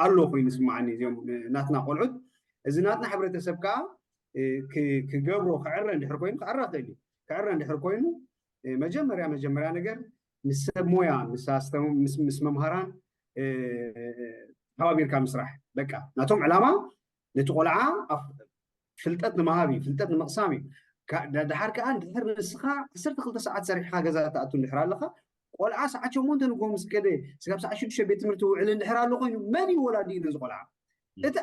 ኣሎ ኮይኑ ስማዓኒ እዚኦም ናትና ቆልዑት እዚ ናትና ሕብረተሰብ ከዓ ክገብሮ ክዕረ እንድሕር ኮይኑ ክዕረ እንድሕር ኮይኑ መጀመርያ ነገር ምስ ሰብ ሞያ ምስ መምሃራን ተባቢርካ ምስራሕ በቃ ናቶም ዕላማ ነቲ ቆልዓ ፍልጠት ንምሃብ እዩ ፍልጠት ንምቕሳም እዩ ድሓር ከዓ እንድሕር ንስኻ 12 ሰዓት ሰሪሕካ ገዛ ተኣቱ እንድሕር ኣለካ ቆልዓ ሰዓት 8 ንጎ ምስ ከደ ስጋብ ሰዓት 6 ቤት ትምህርቲ ውዕል እንድሕር ኣሎ ኮይኑ መን ይወላዲ እዩ ነዚ ቆልዓ እቲ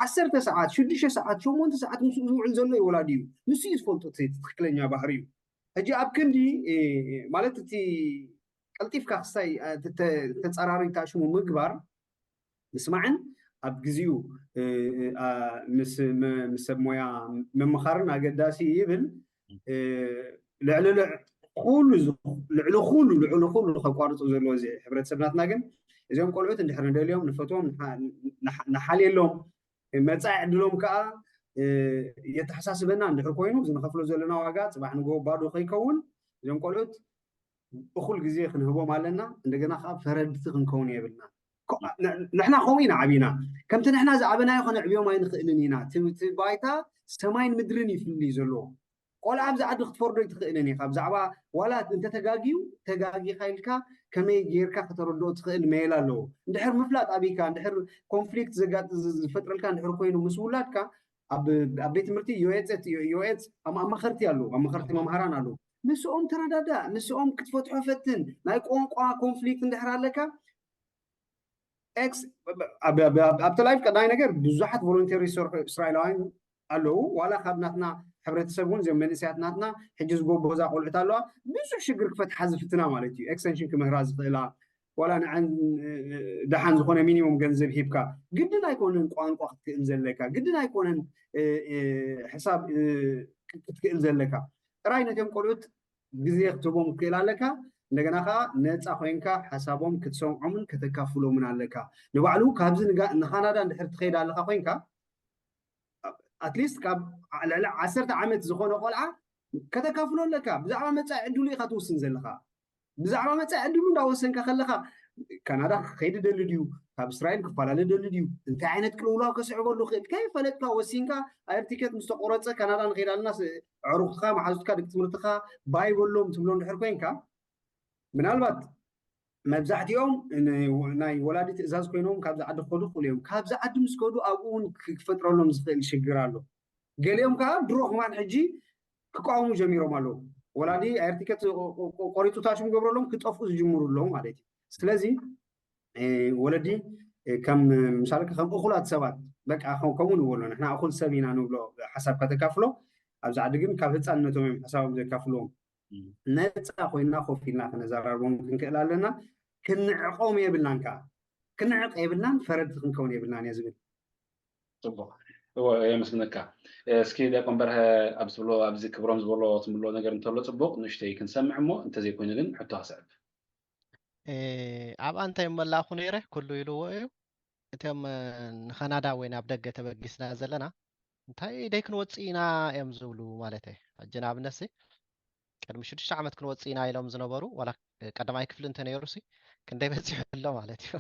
10 ሰዓት 6 ሰዓት 8 ሰዓት ምስ ዝውዕል ዘሎ ይወላዲ እዩ ንሱ እዩ ዝፈልጦ ትክክለኛ ባህሪ እዩ ሕጂ ኣብ ክንዲ ማለት እቲ ቀልጢፍካ ክስታይ ተፀራሪ ታሽሙ ምግባር ምስማዕን ኣብ ግዜኡ ምስ ሰብ ሞያ ምምኻርን ኣገዳሲ ይብል ልዕሊ ኩሉ ከቋርፁ ዘለዎ እዚ ሕብረተሰብናትና ግን እዚኦም ቆልዑት እንድሕር ንደልዮም ንፈትዎም ንሓልየሎም መጻኢ ዕድሎም ከዓ የተሓሳስበና እንድሕር ኮይኑ ዝንኸፍሎ ዘለና ዋጋ ፅባሕ ንጎ ባዶ ከይከውን እዞም ቆልዑት እኩል ግዜ ክንህቦም ኣለና እንደገና ከዓ ፈረድቲ ክንከውን የብልና ንሕና ከምኡ ኢና ዓቢና ከምቲ ንሕና ዝዓበናዮ ከነዕብዮም ኣይንኽእልን ኢና እቲ ባይታ ሰማይን ምድርን ይፍልይ ዘለዎ ቆልዓ ኣብዚ ዓዲ ክትፈርዶ ይትኽእልን ኢኻ ብዛዕባ ዋላ እንተተጋጊዩ ተጋጊኻ ኢልካ ከመይ ጌርካ ከተረድኦ ትኽእል ሜላ ኣለዎ እንድሕር ምፍላጥ ኣቢካ እንድሕር ኮንፍሊክት ዝፈጥረልካ እንድሕር ኮይኑ ምስ ውላድካ ኣብ ቤት ትምህርቲ ዮኤፅ ኣማኸርቲ ኣለዉ ኣማኸርቲ መምሃራን ኣለዉ ንስኦም ተረዳዳእ ንስኦም ክትፈትሖ ፈትን ናይ ቋንቋ ኮንፍሊክት እንድሕር ኣለካ ኤክስ ኣብቲ ላይፍ ቀዳይ ነገር ብዙሓት ቮለንተሪ ዝሰርሑ እስራኤላውያን ኣለዉ ዋላ ካብ ናትና ሕብረተሰብ እውን እዚኦም መንእሰያት ናትና ሕጂ ዝጎቦ እዛ ቆልዑት ኣለዋ ብዙሕ ሽግር ክፈትሓ ዝፍትና ማለት እዩ ኤክስተንሽን ክምህራ ዝኽእላ ዋላ ንዓን ደሓን ዝኾነ ሚኒሞም ገንዘብ ሂብካ ግድን ኣይኮነን ቋንቋ ክትክእል ዘለካ ግድን ኣይኮነን ሕሳብ ክትክእል ዘለካ ጥራይ ነቶም ቆልዑት ግዜ ክትቦም ክክእል ኣለካ እንደገና ከዓ ነፃ ኮይንካ ሓሳቦም ክትሰምዖምን ከተካፍሎምን ኣለካ ንባዕሉ ካብዚ ንካናዳ እንድሕር ትኸይድ ኣለካ ኮይንካ ኣትሊስት ካብ ልዕሊ 10 ዓመት ዝኾነ ቆልዓ ከተካፍሎ ኣለካ ብዛዕባ መፃኢ ዕድሉ ኢኻ ትውስን ዘለካ ብዛዕባ መፃኢ ዕድሉ እንዳወሰንካ ከለካ ካናዳ ክኸይድ ደሊ ድዩ ካብ እስራኤል ክፈላለ ደሊ ድዩ እንታይ ዓይነት ቅልውላው ከስዕበሉ ክእል ከይፈለጥካ ወሲንካ ኣየር ቲኬት ምስ ተቆረፀ ካናዳ ንኸይድ ኣለና ዕሩኽትካ ማሓዙትካ ደቂ ትምህርትካ ባይበሎም ትብሎ እንድሕር ኮይንካ ምናልባት መብዛሕትኦም ናይ ወላዲ ትእዛዝ ኮይኖም ካብዚ ዓዲ ክኸዱ ክኽእሉ እዮም ካብዚ ዓዲ ምስ ከዱ ኣብኡ እውን ክፈጥረሎም ዝኽእል ሽግር ኣሎ ገሊኦም ከዓ ድሮ ክማን ሕጂ ክቃወሙ ጀሚሮም ኣለዉ ወላዲ ኣየር ቲኬት ቆሪፁ ታሽሙ ገብረሎም ክጠፍኡ ዝጅምሩ ኣለዉ ማለት እዩ ስለዚ ወለዲ ከም ምሳሌ ከም እኹላት ሰባት በቃ ከምኡ ንብሎ ንሕና እኹል ሰብ ኢና ንብሎ ሓሳብ ከተካፍሎ ኣብዚ ዓዲ ግን ካብ ህፃንነቶም እዮም ሓሳቦም ዘካፍልዎም ነፃ ኮይና ኮፍ ኢልና ክነዘራርቦም ክንክእል ኣለና ክንዕቆም የብልናን ከዓ ክንዕቕ የብልናን ፈረድቲ ክንከውን የብልናን እየ ዝብል ፅቡቅ የመስለካ እስኪ ዲያቆን በርሀ ኣብ ዝብሎ ኣብዚ ክብሮም ዝበሎ ትምሎ ነገር እንተሎ ፅቡቅ ንእሽተይ ክንሰምዕ እሞ እንተዘይኮይኑ ግን ሕቶ ክስዕብ ኣብ እንታይ መላኹ ነይረ ኩሉ ኢልዎ እዩ እቶም ንካናዳ ወይ ናብ ደገ ተበጊስና ዘለና እንታይ ደይ ክንወፅእ ኢና እዮም ዝብሉ ማለት እዩ ሕጂ ንኣብነት ቅድሚ 6 ዓመት ክንወፅእ ኢና ኢሎም ዝነበሩ ዋላ ቀዳማይ ክፍሊ እንተነይሩ ክንደይ በፂሑ ኣሎ ማለት እዩ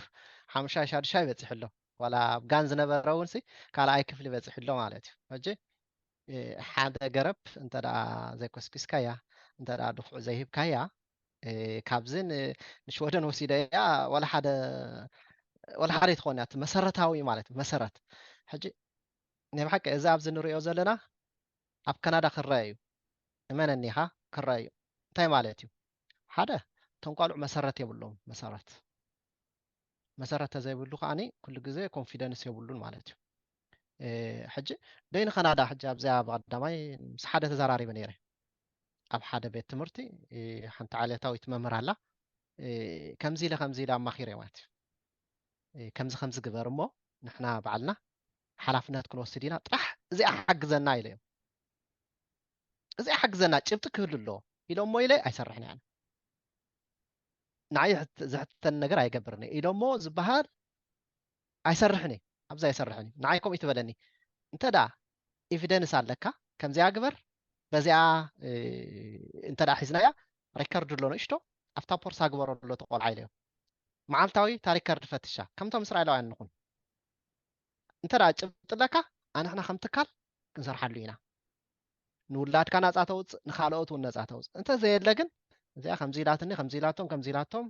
5-6 ይበፂሑ ኣሎ ዋላ ኣብ ጋን ዝነበረ እውን ካልኣይ ክፍሊ በፂሑ ኣሎ ማለት እዩ ሕጂ ሓደ ገረብ እንተዳ ዘይኮስኪስካያ እንተዳ ድፍዑ ዘይሂብካያ ካብዝን ንሽወደን ወሲደያ ወላ ሓደ ይትኾን እያ መሰረታዊ ማለት መሰረት ሕጂ ናይ ብሓቂ እዚ ኣብዚ ንሪኦ ዘለና ኣብ ካናዳ ክረአ እዩ እመነኒኻ ክረአ እዩ እንታይ ማለት እዩ ሓደ እቶም ቆልዑ መሰረት የብሎም መሰረት ተዘይብሉ ከዓኒ ኩሉ ግዜ ኮንፊደንስ የብሉን ማለት እዩ ሕጂ ደይ ንካናዳ ሕጂ ኣብዚኣ ብቀዳማይ ምስ ሓደ ተዘራሪበ ነይረ ኣብ ሓደ ቤት ትምህርቲ ሓንቲ ዓሌታዊት መምህር ኣላ ከምዚ ኢለ ኣማኺረ ማለት እዩ ከምዚ ግበር እሞ ንሕና ባዕልና ሓላፍነት ክንወስድ ኢና ጥራሕ እዚኣ ሓግዘና ኢለ እዮም እዚኣ ሓግዘና ጭብጢ ክህሉ ኣለዎ ኢሎም ሞ ኢለ ኣይሰርሕን እያ ንዓይ ዝሕተን ነገር ኣይገብርኒ ኢሎም ሞ ዝበሃል ኣይሰርሕን ኣብዛ ኣይሰርሕን ንዓይ ከምኡ ትበለኒ እንተዳ ኤቪደንስ ኣለካ ከምዚኣ ግበር በዚኣ እንተዳ ሒዝናያ ሪከርድ ኣሎ ንእሽቶ ኣብታ ፖርሳ ግበረሎ ተቆልዓ ኢለ እዮም መዓልታዊ ታሪክ ከርድ ፈትሻ ከምቶም እስራኤላውያን ንኹን እንተዳ ጭብጢ ኣለካ ኣንሕና ከም ትካል ክንሰርሓሉ ኢና ንውላድካ ነፃ ተውፅእ ንካልኦት እውን ነፃ ተውፅእ እንተዘየለ ግን እዚኣ ከምዚ ኢላቶም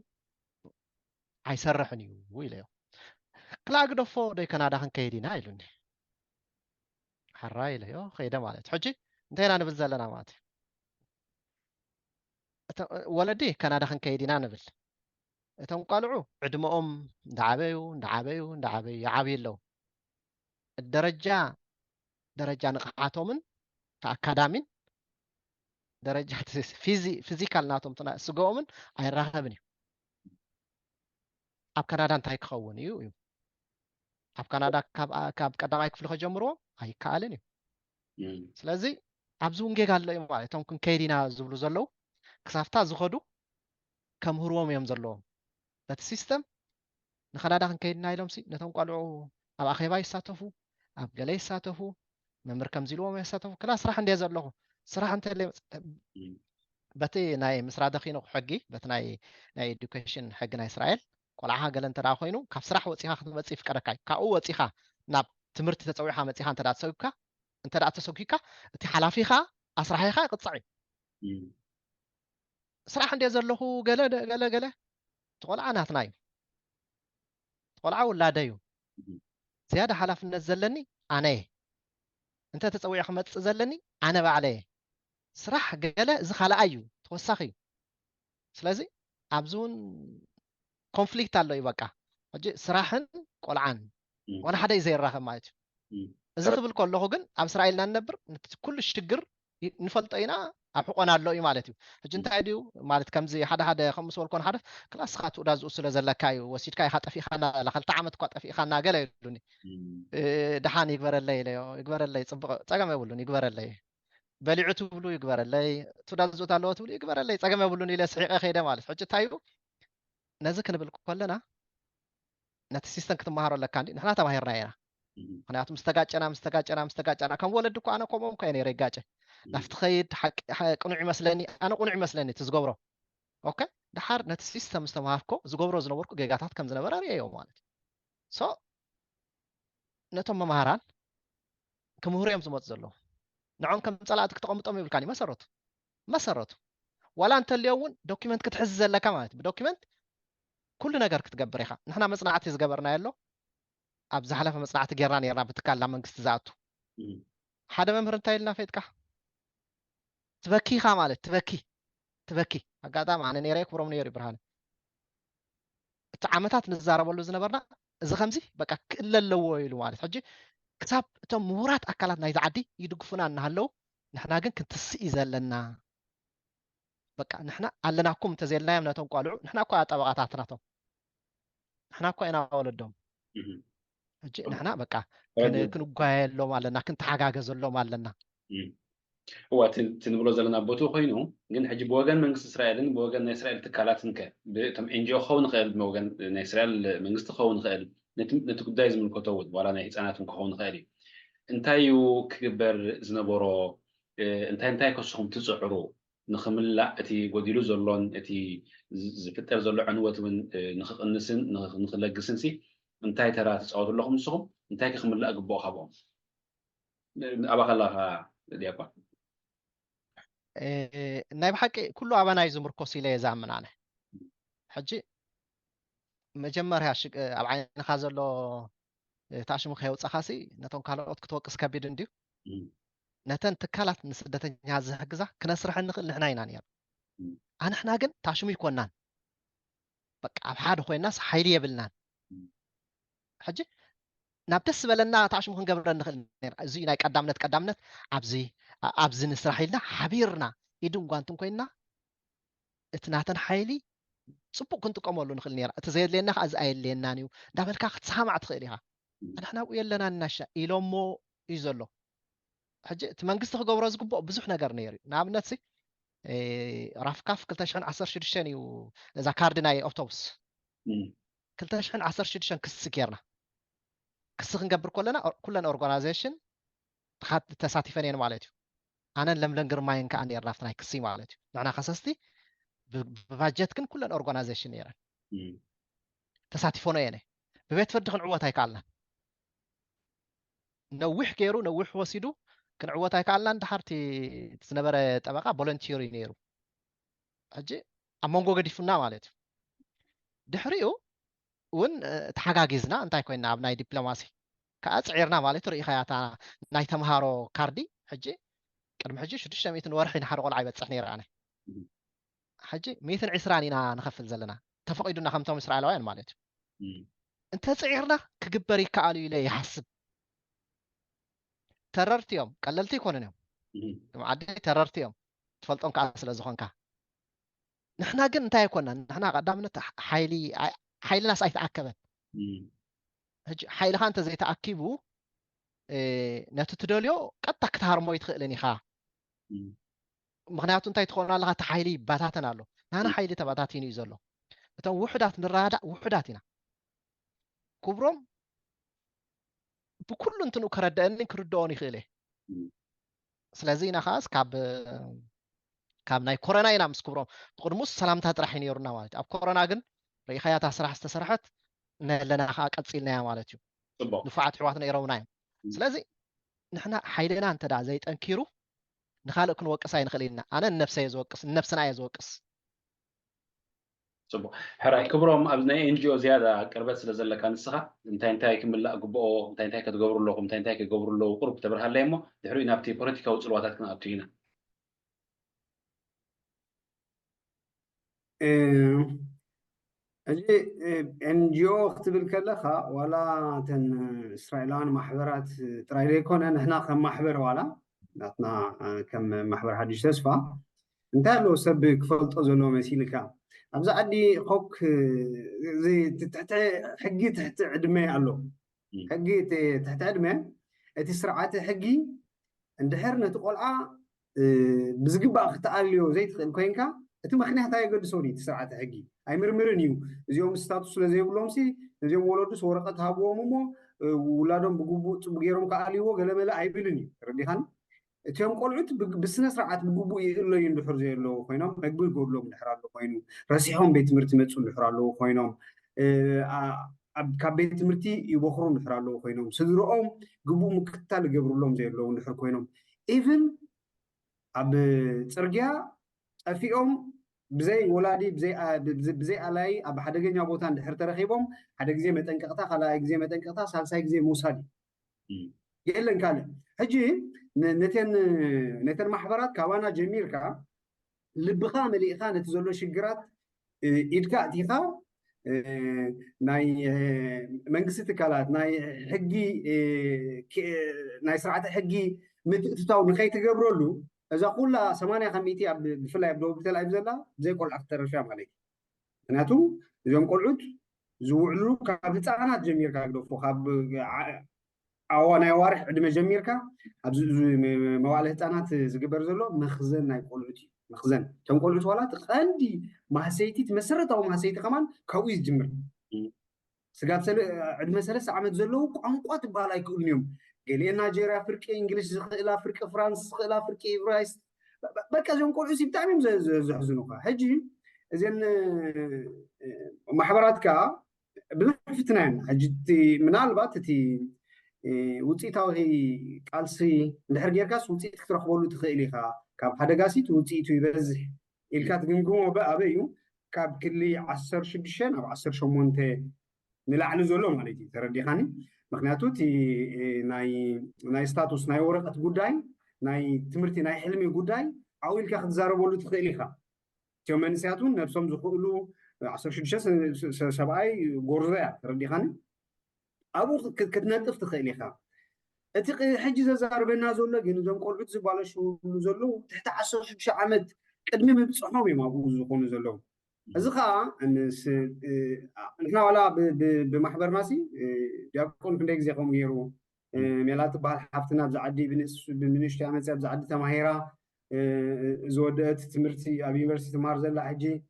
ኣይሰርሕን እዩ ኢለዮ ክላግ ደፎ ደይ ካናዳ ክንከይድ ኢና ኢሉኒ ሓራ ኢለዮ ከይደ ማለት ሕጂ እንታይ ኢና ንብል ዘለና ማለት እዩ ወለዲ ካናዳ ክንከይድ ኢና ንብል እቶም ቆልዑ ዕድመኦም እንዳዓበዩ ይዓብዩ ኣለዉ ደረጃ ንቕሓቶምን ተኣካዳሚን ደረጃ ፊዚካል ናቶም ስግኦምን ኣይራኸብን እዩ ኣብ ካናዳ እንታይ ክኸውን እዩ ኣብ ካናዳ ካብ ቀዳማይ ክፍሊ ከጀምርዎ ኣይከኣልን እዩ ስለዚ ኣብዚ ውንጌግ ኣሎ እዩ ማለት እቶም ክንከይድ ኢና ዝብሉ ዘለዉ ክሳብታ ዝኸዱ ከምህርዎም እዮም ዘለዎም በቲ ሲስተም ንካናዳ ክንከይድና ኢሎም ነቶም ቆልዑ ኣብ ኣኼባ ይሳተፉ ኣብ ገለ ይሳተፉ መምህር ከም ዝብልዎም ይሳተፉ ክላ ስራሕ እንድየ ዘለኹ ስራሕ እንተለ በቲ ናይ ምስራ ደኺኖ ሕጊ በቲ ናይ ኤዱኬሽን ሕጊ ናይ እስራኤል ቆልዓኻ ገለ እንተዳ ኮይኑ ካብ ስራሕ ወፂኻ ክትመፅእ ይፍቀደካ ካብኡ ወፂኻ ናብ ትምህርቲ ተፀዊዕኻ መፂኻ እንተዳ ተሰኪካ እቲ ሓላፊኻ ኣስራሒኻ ይቅፅዕ እዩ ስራሕ እንድየ ዘለኹ ገለ እቲ ቆልዓ ናትና እዩ እቲ ቆልዓ ውላደ እዩ ዝያዳ ሓላፍነት ዘለኒ ኣነ እየ እንተ ተፀዊዕ ክመፅእ ዘለኒ ኣነ ባዕለ እየ ስራሕ ገለ እዚ ካልኣ እዩ ተወሳኺ እዩ ስለዚ ኣብዚ እውን ኮንፍሊክት ኣሎ እዩ በቃ ሕጂ ስራሕን ቆልዓን ዋና ሓደ እዩ ዘይራኸብ ማለት እዩ እዚ ክብል ከለኹ ግን ኣብ እስራኤልና ንነብር ኩሉ ሽግር ንፈልጦ ኢና ኣብ ሕቆና ኣሎ እዩ ማለት እዩ ሕጂ እንታይ ድዩ ማለት ከምዚ ሓደ ከምስ በልኮን ሓደ ክላስካ ትውዳዝኡ ስለ ዘለካ እዩ ወሲድካ ኢኻ ጠፊእኻና ለክልተ ዓመት እኳ ጠፊእኻና ገለ ይብሉኒ ድሓን ይግበረለይ ፅቡቕ ፀገም የብሉን ይግበረለይ በሊዑ ትብሉ ይግበረለይ ትውዳዝኡት ኣለዎ ትብሉ ይግበረለይ ፀገም የብሉን ኢለ ስሒቀ ከይደ ማለት ሕጂ እንታይ እዩ ነዚ ክንብል ከለና ነቲ ሲስተም ክትመሃሮ ኣለካ እንዲ ንሕና ተማሂርና ኢና ምክንያቱ ምስተጋጨና ከም ወለድ እኳ ኣነ ከምኦም ከ ነይረ ይጋጨ ናፍቲ ከይድ ቅኑዕ ይመስለኒ ኣነ ቅኑዕ ይመስለኒ እቲ ዝገብሮ ኦኬ ድሓር ነቲ ሲስተም ዝተምሃርኮ ዝገብሮ ዝነበርኩ ጌጋታት ከም ዝነበረ ርአዮ ማለት እዩ ሶ ነቶም መምሃራን ክምህሩ እዮም ዝመፁ ዘለዉ ንዖም ከም ፀላእቲ ክተቐምጦም ይብልካኒ መሰረቱ ዋላ እንተልዮ እውን ዶኪመንት ክትሕዝ ዘለካ ማለት እዩ ብዶኪመንት ኩሉ ነገር ክትገብር ኢኻ ንሕና መፅናዕቲ ዝገበርናዮ ኣሎ ኣብ ዝሓለፈ መፅናዕቲ ጌርና ነርና ብትካል ናብ መንግስቲ ዝኣቱ ሓደ መምህር እንታይ ኢልና ፈጥካ ትበኪኻ ማለት ትበኪ ኣጋጣሚ ኣነ ነይረ ክብሮም ነይሩ ብርሃነ እቲ ዓመታት ንዛረበሉ ዝነበርና እዚ ከምዚ በቃ ክእለ ኣለዎ ኢሉ ማለት ሕጂ ክሳብ እቶም ምሁራት ኣካላት ናይዚ ዓዲ ይድግፉና እናሃለዉ ንሕና ግን ክትስኢ ዘለና በቃ ንሕና ኣለናኩም እንተዘየልናዮም ነቶም ቆልዑ ንሕና እኳ ጠበቃታት ናቶም ንሕና እኳ ኢና ወለዶም ሕጂ ንሕና በቃ ክንጓየሎም ኣለና ክንተሓጋገዘሎም ኣለና هو تنبلو زلنا بوتو خينو جن حجي بوجن من إسرائيل بوجن إسرائيل تكالاتن ك بتم إنجيو خون خيل بوجن إسرائيل من خون خيل نتقدايز من كتود ولا نهيت أنا تم خون خيلي انتايو كبر زنبورو انتاي كسهم تزعرو نخمل لا أتي وديلو زلون أتي زفتر زلو عنوة من نخلصن نخلقسنسي انتاي ترى تسعود لهم سهم انتاي كخمل لا أقبو خبهم أبغى الله ديابا ናይ ብሓቂ ኩሉ ኣባናይ ዝምርኮስ ኢለ የዛምን ኣነ ሕጂ መጀመርያ ኣብ ዓይንኻ ዘሎ ተኣሽሙ ከየውፃኻሲ ነቶም ካልኦት ክትወቅስ ከቢድ እንድዩ ነተን ትካላት ንስደተኛ ዝሕግዛ ክነስርሕ ንኽእል ንሕና ኢና ነር ኣንሕና ግን ተኣሽሙ ይኮናን በቃ ኣብ ሓደ ኮይናስ ሓይሊ የብልናን ሕጂ ናብ ደስ በለና ተኣሽሙ ክንገብረ ንኽእል ነር እዚ ናይ ቀዳምነት ኣብዚ ንስራሕ ኢልና ሓቢርና ኢድን ጓንትን ኮይና እቲ ናተን ሓይሊ ፅቡቅ ክንጥቀመሉ ንኽእል ነራ እቲ ዘየድልየና ከዓ እዚ ኣየድልየናን እዩ እንዳበልካ ክትሰማዕ ትኽእል ኢኻ ንሕና ኣብኡ የለና እናሻ ኢሎሞ እዩ ዘሎ ሕጂ እቲ መንግስቲ ክገብሮ ዝግብኦ ብዙሕ ነገር ነይሩ እዩ ንኣብነት ራፍካፍ 2016 እዩ ነዛ ካርዲ ናይ ኣውቶቡስ 2016 ክሲ ጌርና ክሲ ክንገብር ከለና ኩለን ኦርጋናይዜሽን ተሳቲፈን እየን ማለት እዩ ኣነን ለምለም ግርማይን ከዓ ነርና ኣብቲ ናይ ክሲ ማለት እዩ ንዕና ከሰስቲ ብባጀት ግን ኩለን ኦርጋናይዜሽን ነይረን ተሳቲፎኖ እየነ ብቤት ፍርዲ ክንዕወት ኣይከኣልናን ነዊሕ ገይሩ ነዊሕ ወሲዱ ክንዕወት ኣይከኣልናን ድሓርቲ ዝነበረ ጠበቃ ቮለንቲር ነይሩ ሕጂ ኣብ መንጎ ገዲፉና ማለት እዩ ድሕሪኡ እውን ተሓጋጊዝና እንታይ ኮይና ኣብ ናይ ዲፕሎማሲ ከዓ ፅዒርና ማለት ርኢኻ ያታ ናይ ተምሃሮ ካርዲ ሕጂ ቅድሚ ሕጂ 600 ወርሒ ንሓደ ቆልዓ ይበፅሕ ነይረ ኣነ ሕጂ 120 ኢና ንኸፍል ዘለና ተፈቂዱና ከምቶም እስራኤላውያን ማለት እዩ እንተፅዒርና ክግበር ይከኣሉ ኢለ ይሓስብ ተረርቲ እዮም ቀለልቲ ይኮኑን እዮም ዓዲ ተረርቲ እዮም ትፈልጦም ከዓ ስለ ዝኾንካ ንሕና ግን እንታይ ኣይኮና ንሕና ቀዳምነት ሓይልናስ ኣይተኣከበን ሕጂ ሓይልኻ እንተዘይተኣኪቡ ነቲ ትደልዮ ቀጥታ ክትሃርሞ ይትኽእልን ኢኻ ምክንያቱ እንታይ ትኾኑ ኣለካ እቲ ሓይሊ ይባታተን ኣሎ ናና ሓይሊ ተባታቲኑ እዩ ዘሎ እቶም ውሕዳት ንረዳእ ውሕዳት ኢና ክብሮም بكل انتنو كردأني كردوني خيله سلازينا خاص كاب ناي كورونا ينا مس كبروم بقدموس سلامتها طرح ينيرنا مالت اب كورونا ግን ريخاياتا ስራሕ ዝተሰርሐት ነለና ቀጽልና ማለት እዩ ንፋዓት ሕዋት ነይረውና ስለዚ ንሕና ሓይለና እንተዳ ዘይጠንኪሩ ንኻልእ ክንወቅስ ኣይንኽእልና ኣነ ነፍሰይ ዝወቅስ ነፍስና እየ ዝወቅስ ጽቡቅ ሕራይ ክብሮም ኣብ ናይ ኤንጂኦ ዝያዳ ቅርበት ስለ ዘለካ ንስኻ እንታይ ክምላእ ግብኦ እንታይ ክትገብሩ ኣለኩም እንታይ ክገብሩ ኣለዎ ቁርብ ተብርሃለይ እሞ ድሕሪኡ ናብቲ ፖለቲካዊ ጽልዋታት ክንኣቱ ኢና أجي NGO اختبر كلها ولا تن إسرائيلان محبرات ترايلي يكون إحنا كم محبر ولا نتنا كم محبر حدش تسفى أنت لو سبك فلت أزلو مسيلك أبز عدي خوك زي تحت حقي تحت عدمي قالو حقي تحت عدمي تسرعات حقي عند حرنا تقول بزقبا اختاليو زي كوينكا أنت ما خنيها تاي قد سوري تسرعات حقي أي مرمرنيو زيهم ستاتوس لزي بلوم سي زيهم ولدوس ورقة هابوهم مو ولادهم بجوبو بجيرهم كأليو قال ملا أي بلني ردي خان تيوم قلعت بسنة سرعات بجوبو إلا يندحر زي اللو خينام مقبول قول لهم نحرر له خينو راسيهم بيت مرتي متسون نحرر له خينام كبيت مرتي يبخرون نحرر له خينام سدروهم جوبو مكتال جبروا لهم زي اللو نحرر خينام even أب ترجع أفيهم بزي ولادي بزي علي أب حدا جينا بوتان دحر ترخيبهم حدا جزء متنقطع خلا جزء متنقطع سالسا جزء موسادي يقلن كله هجي نتن محبرات كوانا جميل كا لبخام اللي خانة تزولو شجرات إدكا تيخا ناي منقصة كالات ناي حقي ناي سرعة حقي متتاو من خي تقبرولو إذا قلنا 850 بفلا يبدو بتلعب زلا زي كل أكتر شام عليك ناتو اليوم قلعت زوعلو كابتانات جميل كاقدو فخاب أوانا يوارح عندما جميل كا مواليه تانات زقبر زلو مخزن ناي قلعتي مخزن كم قلعت ولا تقندي ما سيتي تمسرت أو ما سيتي كمان كويس جمر سقاب عندما 3 عامات زلو قنقات بالا يكون اليوم قال لي نيجيريا فرقه انجليز الى فرقه فرنسا الى فرقه برايس بقى زين كل عسيب تاعهم زحزنوها حجي زين محبراتك بفتنان حجتي منالبات تي وصيتاو هي قالسي دحر غيركاس وصيت ترخبولو تخيليخا كاب حدغاسيت وصيتو يبزح الكات غنغمو بابيو كاب كلي 16 او 18 نلعن زلو مالتي ترديخاني مخنياتو تي ناي ستاتوس ناي ورقة قداي ناي تمرتي ناي حلمي قداي عاويل كاخد زاربولو تخيليخا تيوم منسياتون نفسهم زخولو 16 سبعي غورزايا ترديخاني أبو كتنطف تخيليخا اتي حجي زاربنا زولو غينو زم قلعت زبالشو زولو تحت 16 عامت قدمي مبصحوم ما ابو زخونو زولو ازخا انس نحنا ولا بمحبر ماسي يكون كندي زي قوم يرو ميلات بحال حفتنا بزعدي بنشتي عمل بزعدي تماهيرا زودت تمرتي ابي يونيفرسيتي مارزلا حجي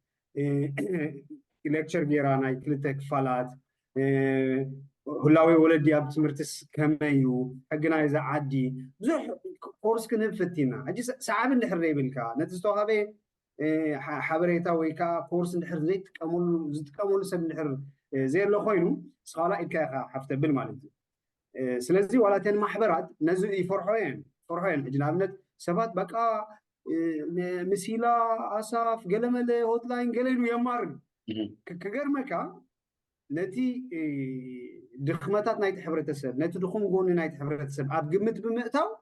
ليكتشر غيرا ناي كلتا كفالات هلاوي ولدي اب تمرتس كمايو حقنا اذا عدي بزح كورس كنفتينا حجي ساعه نحري بالكا نتستوهابي حبريتا ويكا كورس نحر زيت كامل سب نحر زي لو خوينو سخالا إلكا حفته بالمالتي سلازي ولا تن محبرات نزل فرحين اجنابنت سبات بقى مسيلا اساف قلمل هوت لاين قليلو يمار كغرمكا نتي دخمتات نايت حبرتسب نتي دخم غون نايت حبرتسب اب قمت بمئتاو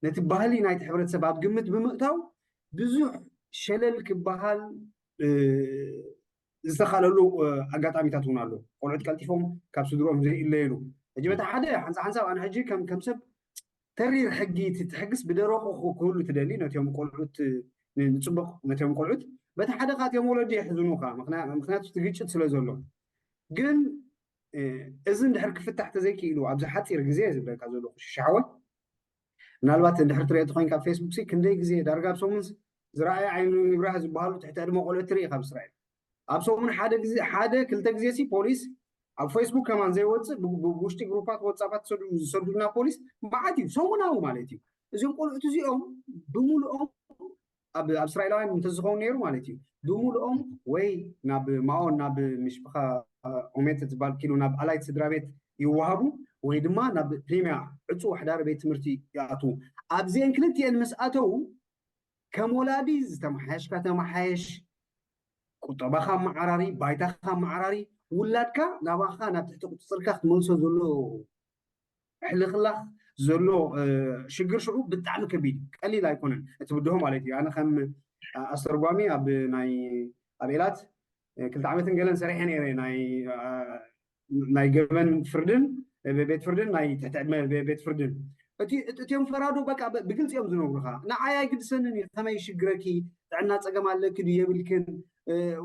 نتي باهلي نايت حبرتسب اب قمت بمئتاو بزح شلل كبحال زخاللو اغاطاميتات هونالو قلعت كالتيفوم كاب سدروم زي إليلو اجبت حدا حنصاب انا حجي كم سب ترير حقي تتحقس بدروخو كله تدلي نتيوم قلعت نصبق نتيوم قلعت بتا حدا خات يوم ولدي يحزنوكا مخنات تغيچت سلازولو ግን اذن دحر كفتح تزيكي له ابز حاطير غزي زبلكا زولو شعوه ምናልባት እንድሕር ትሪኦ ትኮይን ካብ ፌስቡክ ሲ ክንደይ ግዜ ዳርጋ ኣብ ሰሙን ዝረኣየ ዓይኑ ይብራህ ዝበሃሉ ትሕቲ ዕድመ ቆልዑት ትርኢ ካብ እስራኤል ኣብ ሰሙን ሓደ ክልተ ግዜ ሲ ፖሊስ ኣብ ፌስቡክ ከማን ዘይወፅእ ብውሽጢ ግሩፓት ወፃባት ዝሰዱልና ፖሊስ መዓት እዩ ሰሙናዊ ማለት እዩ እዚኦም ቆልዑት እዚኦም ብምሉኦም ኣብ እስራኤላውያን እንተዝኸውን ነይሩ ማለት እዩ ብምሉኦም ወይ ናብ ማኦን ናብ ምሽብኻ ኦሜት ዝበሃል ኪሉ ናብ ኣላይት ስድራ ቤት ይወሃቡ ወይ ድማ ናብ ፕሪምያ ዕፁ ወሕዳር ቤት ትምህርቲ ይኣትዉ ኣብዚአን ክልቲአን ምስ ኣተዉ ከም ወላዲ ዝተመሓየሽካ ተመሓየሽ ቁጠባኻ መዓራሪ ባይታኻ መዓራሪ ውላድካ ናባኻ ናብ ትሕቲ ቁፅርካ ክትመልሶ ዘሎ ሕልኽላኽ ዘሎ ሽግር ሽዑ ብጣዕሚ ከቢድ ቀሊል ኣይኮነን እቲ ብድሆ ማለት እዩ ኣነ ከም ኣስተርጓሚ ኣብ ኤላት 2 ዓመትን ገለን ሰሪሐ ነይረ ናይ ገበን ፍርድን ቤት ፍርድን ናይ ትሕቲ ዕድመ ቤት ፍርድን እቲኦም ፈራዶ በቃ ብግልፂ እዮም ዝነግሩኻ ንዓይ ኣይግድሰንን ከመይ ሽግረኪ ጥዕና ፀገም ኣለኪ ድዩ የብልክን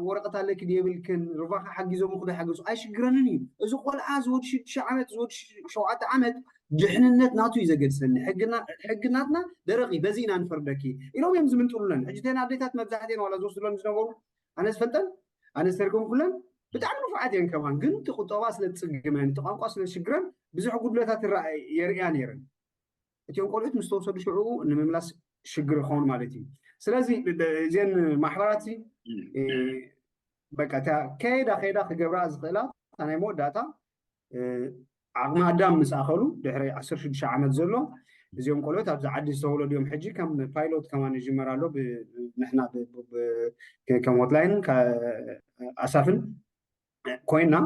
ወረቀት ኣለኪ ድዩ የብልክን ርባኻ ሓጊዞም ክዶ ሓገዙ ኣይሽግረንን እዩ እዚ ቆልዓ ዝወድ 6 ዓመት ዝወድ 7 ዓመት ድሕንነት ናቱ እዩ ዘገድሰኒ ሕግናትና ደረቂ በዚ ኢና ንፈርደኪ ኢሎም እዮም ዝምንጥሉለን ሕጂ ተን ኣዴታት መብዛሕትአን ዋላ ዝወስዱለን ዝነበሩ ኣነ ዝፈልጠን ኣነ ዝተርኩም ኩለን ብጣዕሚ ንፉዓት እየን ከማን ግን እቲ ቁጠባ ስለዝፅግመን እቲ ቋንቋ ስለዝሽግረን ብዙሕ ጉድለታት የርእያ ነይረን እቲኦም ቆልዑት ምስ ተወሰዱ ሽዑ ንምምላስ ሽግር ይኸውን ማለት እዩ ስለዚ እዚአን ማሕበራት በቃ ከይዳ ክገብራ ዝኽእላ ናይ መወዳእታ ዓቕሚ ኣዳም ምስ ኣኸሉ ድሕሪ 16 ዓመት ዘሎ እዚኦም ቆልዑት ኣብዚ ዓዲ ዝተወለዱ እዮም ሕጂ ከም ፓይሎት ከማን ይጅመር ኣሎ ንሕና ከም ሆትላይንን ኣሳፍን ኮይና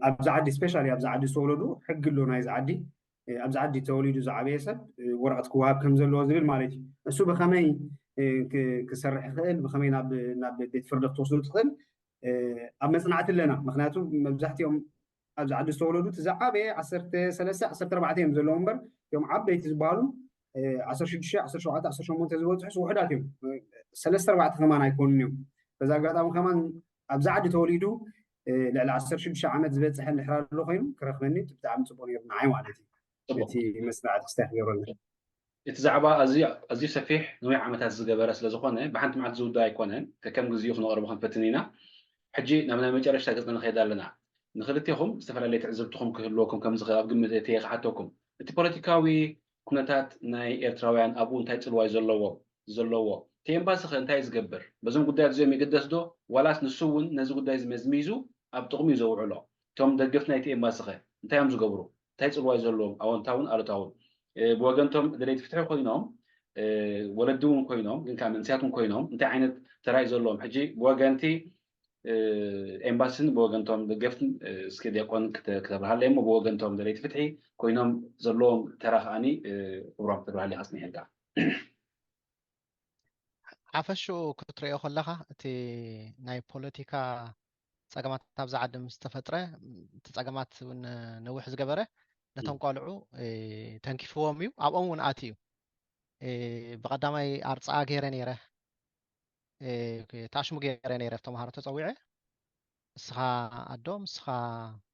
ኣብዚ ዓዲ ስፔሻሊ ኣብዚ ዓዲ ዝተወለዱ ሕጊ ኣሎ ናይዚ ዓዲ ኣብዚ ዓዲ ተወሊዱ ዝዓበየ ሰብ ወረቐት ክወሃብ ከም ዘለዎ ዝብል ማለት እዩ እሱ ብኸመይ ክሰርሕ ይኽእል ብኸመይ ናብ ቤት ፍርዲ ክትወስዱ ትኽእል ኣብ መፅናዕቲ ኣለና ምክንያቱ መብዛሕትኦም ኣብዚ ዓዲ ዝተወለዱ እቲ ዝዓበየ 13 14 እዮም ዘለዎም እምበር እቶም ዓበይቲ ዝበሃሉ 16 17 18 ዝበፅሑስ ውሕዳት እዮም 3-4 ከማን ኣይኮኑን እዮም በዛ ኣጋጣሚ ከማን ኣብዚ ዓዲ ተወሊዱ ልዕሊ 16 ዓመት ዝበፅሐ ንድሕር ኣሎ ኮይኑ ክረኽበኒ ብጣዕሚ ፅቡቅ ነይሩ ንዓይ ማለት እዩ እቲ መስናዕቲ ክስታይ ክገብረሉ እቲ ዛዕባ ኣዝዩ ሰፊሕ ነዊሕ ዓመታት ዝገበረ ስለዝኾነ ብሓንቲ መዓልቲ ዝውዳእ ኣይኮነን ከከም ግዜኡ ክነቕርቦ ክንፈትን ኢና ሕጂ ናብ ናይ መጨረሻ ገፅ ንኸይድ ኣለና ንክልቲኹም ዝተፈላለየ ትዕዝብትኹም ክህልወኩም ከም ዝኽእል ኣብ ግምት እየ ክሓተኩም እቲ ፖለቲካዊ ኩነታት ናይ ኤርትራውያን ኣብኡ እንታይ ፅልዋይ ዘለዎ እቲ ኤምባሲ ኸ እንታይ ዝገብር በዞም ጉዳያት እዚኦም ይግደስ ዶ ዋላስ ንሱ እውን ነዚ ጉዳይ ዝመዝሚዙ ኣብ ጥቕሚ እዩ ዘውዕሎ እቶም ደገፍቲ ናይቲ ኤምባሲ ኸ እንታይ እዮም ዝገብሩ እንታይ ፅልዋይ ዘለዎም ኣወንታውን ኣሉታውን ብወገንቶም ድሌት ፍትሒ ኮይኖም ወለዲ እውን ኮይኖም ግን ካብ መንስያት እውን ኮይኖም እንታይ ዓይነት ተራእዩ ዘለዎም ሕጂ ብወገንቲ ኤምባሲን ብወገንቶም ደገፍትን እስኪ ዲያቆን ክተብርሃለ እሞ ብወገንቶም ድሌት ፍትሒ ኮይኖም ዘለዎም ተራ ከዓኒ ክብሮም ትብርሃለ ኢኻ ስኒሐልካ ሓፈሹ ክትሪኦ ከለኻ እቲ ናይ ፖለቲካ ፀገማት ኣብዛ ዓዲ ምስ ተፈጥረ እቲ ፀገማት እውን ነዊሕ ዝገበረ ነቶም ቆልዑ ተንኪፍዎም እዩ ኣብኦም እውን ኣትዩ ብቐዳማይ ኣርፃ ገይረ ነይረ ታሽሙ ገይረ ነይረ ተምሃሮ ተፀዊዐ እስኻ ኣዶ ምስኻ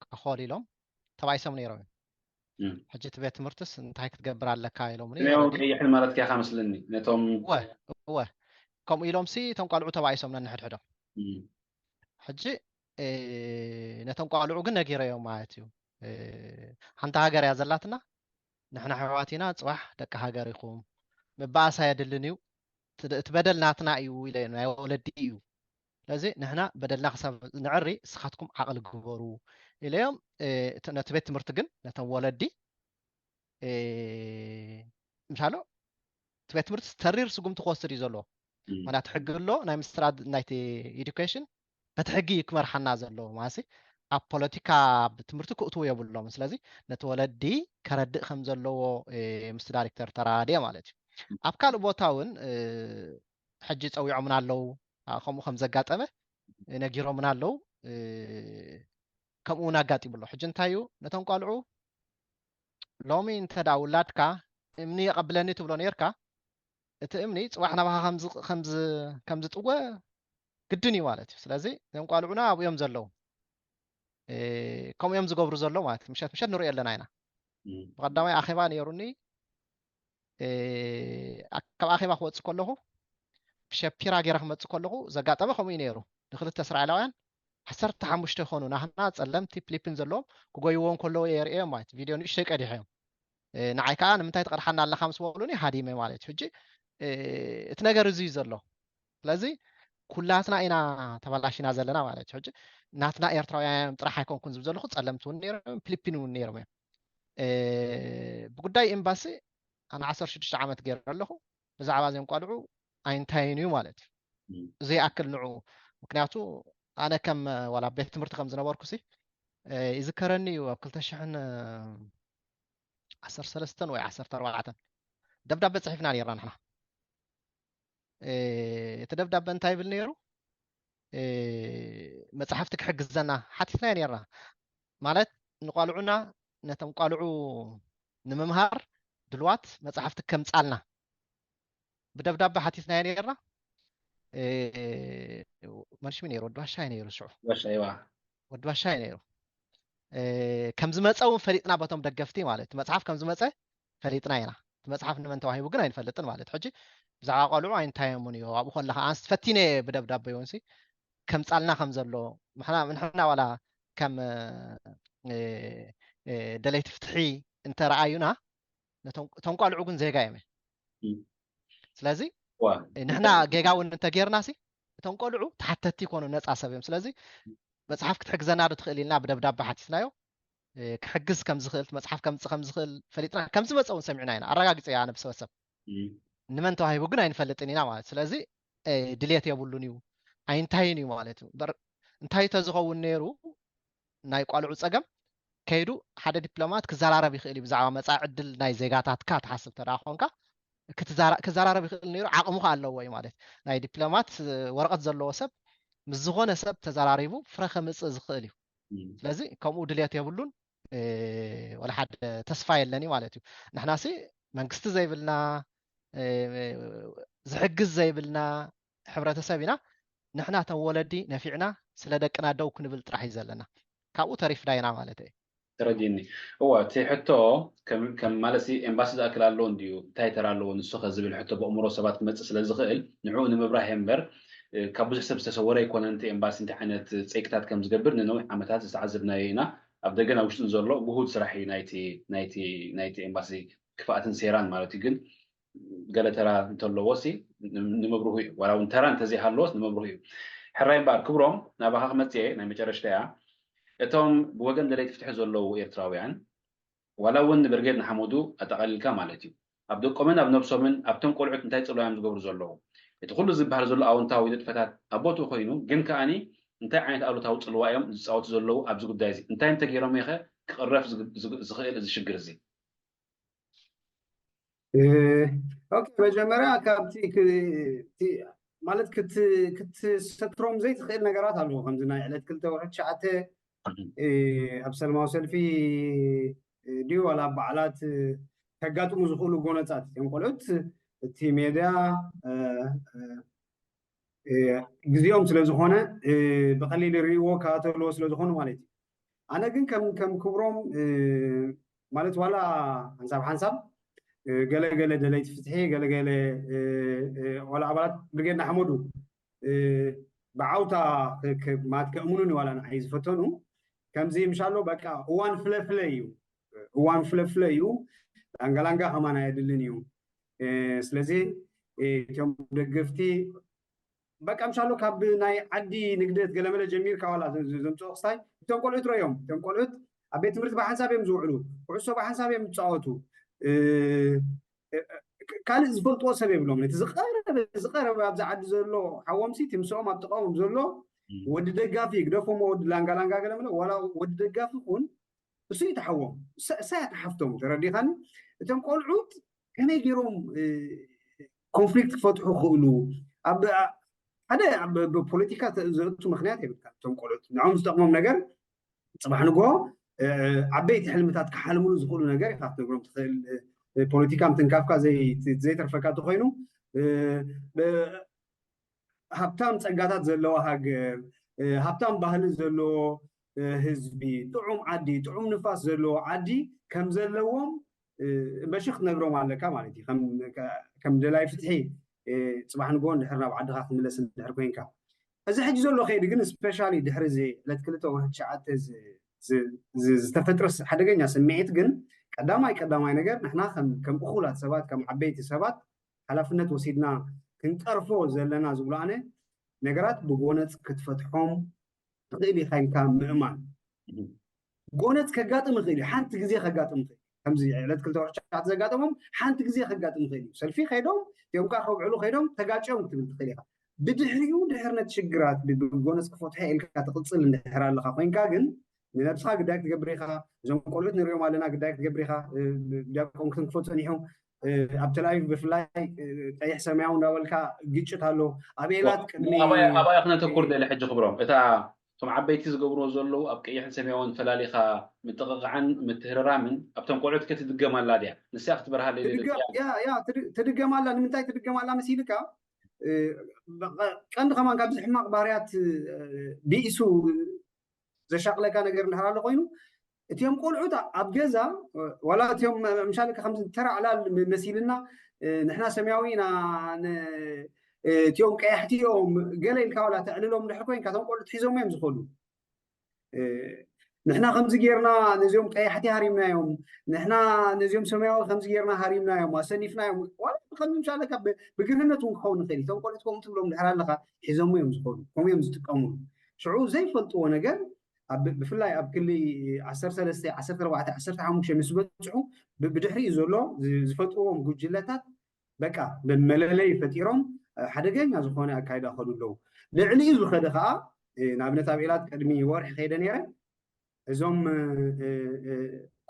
ከኸል ኢሎም ተባይሶም ነይሮም ሕጂ እቲ ቤት ትምህርትስ እንታይ ክትገብር ኣለካ ኢሎም ቀይሕን ማለት ከይኻ መስለኒ ነቶም ወ ከምኡ ኢሎም ሲ እቶም ቆልዑ ተባይሶም ነንሕድሕዶም ሕጂ ነቶም ቆልዑ ግን ነጊረዮም ማለት እዩ ሓንቲ ሃገር እያ ዘላትና ንሕና ሕዋት ኢና ፅባሕ ደቂ ሃገር ኢኹም ምባእሳ የድልን እዩ እቲ በደል ናትና እዩ ኢለ ናይ ወለዲ እዩ ስለዚ ንሕና በደልና ክሳብ ንዕሪ እስኻትኩም ዓቕሊ ግበሩ ኢለዮም ነቲ ቤት ትምህርቲ ግን ነቶም ወለዲ ምሳሎ እቲ ቤት ትምህርቲ ተሪር ስጉምቲ ክወስድ እዩ ዘለዎ ምክንያቱ ሕጊ ኣሎ ናይ ምስትራድ ናይቲ ኤዱኬሽን በቲ ሕጊ ክመርሓና ዘለዎ ማሲ ኣብ ፖለቲካ ብትምህርቲ ክእትው የብሎም ስለዚ ነቲ ወለዲ ከረድእ ከም ዘለዎ ምስ ዳይሬክተር ተራድየ ማለት እዩ ኣብ ካልእ ቦታ እውን ሕጂ ፀዊዖምን ኣለው ከምኡ ከም ዘጋጠመ ነጊሮምን ኣለው ከምኡ እውን ኣጋጢሙሎ ሕጂ እንታይ እዩ ነቶም ቆልዑ ሎሚ እንተዳ ውላድካ እምኒ የቐብለኒ ትብሎ ነርካ እቲ እምኒ ፅባሕ ናባኻ ከም ዝጥወ ግድን እዩ ማለት እዩ ስለዚ እዞም ቆልዑና ኣብኦም ዘለው ከምኡ እዮም ዝገብሩ ዘሎ ማለት እዩ ምሸት ንሪኦ ኣለና ኢና ብቐዳማይ ኣኼባ ነይሩኒ ካብ ኣኼባ ክወፅእ ከለኹ ብሸፒራ ገይረ ክመፅእ ከለኹ ዘጋጠመ ከምኡ እዩ ነይሩ ንክልተ እስራኤላውያን حسرت حمشته خونو نحنا ጸለምቲ ፍሊፕን ዘለዎም ክጎይዎን ከለዉ የርእዮም ማለት ቪድዮ ንእሽተይ ቀዲሖም ንዓይ ከዓ ንምንታይ ትቀድሓና ኣለካ ምስ በሉኒ ሃዲመ ማለት ሕጂ እቲ ነገር እዚ እዩ ዘሎ ስለዚ ኩላትና ኢና ተበላሽና ዘለና ማለት ሕጂ ናትና ኤርትራውያን ጥራሕ ኣይኮንኩን ዝብል ዘለኹ ጸለምቲ እውን ነይሮም ፍሊፒን እውን ነይሮም እዮም ብጉዳይ ኤምባሲ ኣነ 16 ዓመት ገይረ ኣለኹ ብዛዕባ እዚኦም ቆልዑ ኣይንታይን እዩ ማለት እዩ ዘይኣክል ንዑ ምክንያቱ ኣነ ከም ዋላ ቤት ትምህርቲ ከም ዝነበርኩ ሲ ይዝከረኒ እዩ ኣብ 2013 ወይ 14 ደብዳቤ ጽሒፍና ነይርና ንሕና እቲ ደብዳቤ እንታይ ይብል ነይሩ መጽሓፍቲ ክሕግዘና ሓቲትና ነይርና ማለት ንቆልዑና ነቶም ቆልዑ ንምምሃር ድልዋት መጽሓፍቲ ከምጻልና ብደብዳቤ ሓቲትና ነይርና منش من يرد واشاي نيرو شوف واشاي وا ود واشاي نيرو كم زمصاو فريقنا باتم دغفتي مالت مصحف كم زمصا فريقنا ينا مصحف نمن توهيبو غن ينفلطن مالت حجي بزعا قالو عين تايمون يو ابو خلها انس فتينه بدبدابه يونسي كم صالنا كم زلو محنا ولا كم دليت فتحي انت راينا تنقالعو غن زيغا يمه ስለዚህ ንሕና ጌጋውን እንተገርናሲ እቶም ቆልዑ ተሓተቲ ኮኑ ነፃ ሰብዮም ስለዚ መጽሓፍ ክትሕግዘና ዶ ትኽእል ኢልና ብደብዳቤ ሓቲስናዮ ክሕግዝ ከም ዝኽእል መጽሓፍ ከም ዝኽእል ፈሊጥና ከም ዝመፀውን ሰሚዕና ኢና ኣረጋግፀ ያ ነብሰበሰብ ንመን ተዋሂቡ ግን ኣይንፈልጥን ኢና ማለት ስለዚ ድሌት የብሉን እዩ ኣይንታይን እዩ ማለት እዩ እንታይ ተዝኸውን ነይሩ ናይ ቆልዑ ፀገም ከይዱ ሓደ ዲፕሎማት ክዘራረብ ይኽእል እዩ ብዛዕባ መጻኢ ዕድል ናይ ዜጋታትካ ትሓስብ ተዳ ኮንካ كزارارب يخل نيرو عقمو الله وي مالت ناي دبلومات ورقت زلو سب مس زخونه سب تزاراريبو فرخ مص زخيل ስለዚህ ከምኡ ድልያት የብሉን ወላ ሓደ ተስፋ የለኒ ማለት እዩ ንሕናሲ መንግስቲ ዘይብልና ዝሕግዝ ዘይብልና ሕብረተሰብ ኢና ንሕና ተወለዲ ነፊዕና ስለ ደቅና ደው ክንብል ጥራሕ ይዘለና ካብኡ ተሪፍና ኢና ማለት እዩ ترديني هو تحطه كم مالسي امباسي ذاكر الله نديو تايتر الله نسخ زبل حتى بأمره سبات متص لزخيل نعون مبراهيم بر كابوز حسب تسوري يكون انت امباسي انت حنت سيكتات كم زقبر نو عمتات استعذبنا هنا ابدغنا وش نزور بهود صراحي نايتي امباسي كفاءة سيران مالتي جن قال ترى انت لوسي نمبروه ولا ترى انت زي هالوس نمبروه حرايم بار كبرهم نباها خمسه ناي مجرشتها اتوم بوغن دليت فتح زلو ايرتراويان ولو ان برغيدنا حمودو اتقلل كمالتي ابدو قمن اب نفسومن ابتم قلعت انتي صلوام زغبر زلو يتخلو زبحر زلو اونتاو يدفتات ابوتو خوينو جن كاني انتي عينت اولتاو صلوايام زصاوت زلو ابز غدايزي انتي انت غيرم يخه كقرف زخيل زشغرزي اوكي مجمرا كابتي مالت كت ستروم زي تخيل نغرات الو خمزنا علت كلته ورد شعته أبسل ما وصل في ديو ولا بعلات تجاتو مزخولو جونتات يوم قلت تيميدا جزيهم سلزخونة بقليل الريو كاتلو سلزخونة مالتي أنا جن كم كبرهم مالت ولا حنساب قال دليت فتحي قال ولا عبارات بقينا حمودو بعوتا ما تكملوني ولا أنا عايز فتونو كم زي مشالو بقى وان فلفليو انغلانغا همانا يدلنيو سلازي كم دغفتي بقى مشالو كاب ناي عدي نقدت قلمله جميل كوالا زمصو خصاي تنقلت ريوم تنقلت ابيت مرت بحسابهم زوعلو وعسو بحسابهم تصاوتو كان زفلطو سبب لهم تزقرب ابز عد زلو حومسي تمسوم ابتقوم زلو ود دغافي قدفهم ود لانغالانغا قلمله ولا ود دغافي كون بس يتحوم ساعه حفتهم ترديخان تم قلعوت كان يجيرهم كونفليكت فتحو خلو اب هذا ببوليتيكا زرتو مخنيات يبقى تم قلعوت نعم استقمم نجر صباح نغو عبيت حلمتات كحلمو زقولو نجر يخاف نغرم تخيل بوليتيكا متنكافكا زي ترفكا تخينو هبتام ጸጋታት ዘለዎ ሃገር هبتام ባህሊ ዘለዎ ህዝቢ ጥዑም ዓዲ ጥዑም ንፋስ ዘለዎ ዓዲ ከም ዘለዎም በሽኽ ነግሮም ኣለካ ማለት እዩ ከም ደላይ ፍትሒ ጽባሕ ንጎን ድሕርና ብዓድኻ ክምለስ ድሕር ኮይንካ እዚ ሕጂ ዘሎ ከይዲ ግን ስፔሻሊ ድሕሪ እዚ ዕለት 2/9 ዝተፈጥረ ሓደገኛ ስምዒት ግን ቀዳማይ ነገር ንሕና ከም እኹላት ሰባት ከም ዓበይቲ ሰባት ሓላፍነት ወሲድና ክንቀርፎ ዘለና ዝብሎ ኣነ ነገራት ብጎነፅ ክትፈትሖም ትኽእል ኢኻ ኢልካ ምእማን ጎነፅ ከጋጥም ይኽእል እዩ ሓንቲ ግዜ ከጋጥም ይኽእል ከምዚ ዕለት 2/9 ዘጋጠሞም ሓንቲ ግዜ ከጋጥም ይኽእል እዩ ሰልፊ ከይዶም እዮም ካ ከውዕሉ ከይዶም ተጋጭዮም ክትብል ትኽእል ኢኻ ብድሕሪኡ ድሕርነት ሽግራት ብጎነፅ ክፈትሖ ኢልካ ትቕፅል እንድሕር ኣለካ ኮይንካ ግን ንነብስኻ ግዳይ ክትገብር ኢኻ እዞም ቆልዑት ንሪኦም ኣለና ግዳይ ክትገብር ኢኻ ዲያቆን ክንክፎ ፀኒሑ ኣብ ተላቪቭ ብፍላይ ቀይሕ ሰማያዊ እንዳበልካ ግጭት ኣሎ ኣብ ኤላት ቅድሚ ኣባይ ክነተኩር ደሊ ሕጂ ክብሮም እታ ቶም ዓበይቲ ዝገብርዎ ዘለዉ ኣብ ቀይሕን ሰማያውን ፈላሊኻ ምትቕቕዓን ምትህርራምን ኣብቶም ቆልዑት ክትድገማላ ድያ ንስያ ክትበርሃ ትድገማላ ንምንታይ ትድገማላ መሲልካ ቀንዲ ከማን ካብዚ ሕማቕ ባህርያት ቢኢሱ ዘሻቅለካ ነገር እንድሕር ኣሎ ኮይኑ እቲኦም ቆልዑት ኣብ ገዛ ዋላ እቲኦም ምሻልካ ከምዚ ተራዕላል መሲልና ንሕና ሰማያዊ ኢና እቲኦም ቀያሕቲ እዮም ገለ ኢልካ ዋላ ተዕልሎም እንድሕር ኮይንካ እቶም ቆልዑት ሒዞም እዮም ዝኸዱ ንሕና ከምዚ ጌርና ነዚኦም ቀያሕቲ ሃሪምናዮም ንሕና ነዚኦም ሰማያዊ ከምዚ ጌርና ሃሪምናዮም ኣሰኒፍናዮም ዋላ ከምዚ ምሻልካ ብግርህነት እውን ክኸውን ይኽእል እቶም ቆልዑት ከምኡ ትብሎም እንድሕር ኣለካ ሒዞም እዮም ዝኸዱ ከምኡ እዮም ዝጥቀምሉ ሽዑ ዘይፈልጥዎ ነገር ብፍላይ ኣብ ክሊ 13 14 15 ምስ በፅሑ ብድሕሪኡ ዘሎ ዝፈጥርዎም ጉጅለታት በቃ ብመለለይ ፈጢሮም ሓደገኛ ዝኾነ ኣካይዳ ከዱ ኣለዉ ልዕሊኡ ዝኸደ ከዓ ንኣብነት ኣብ ኤላት ቅድሚ ወርሒ ከይደ ነይረ እዞም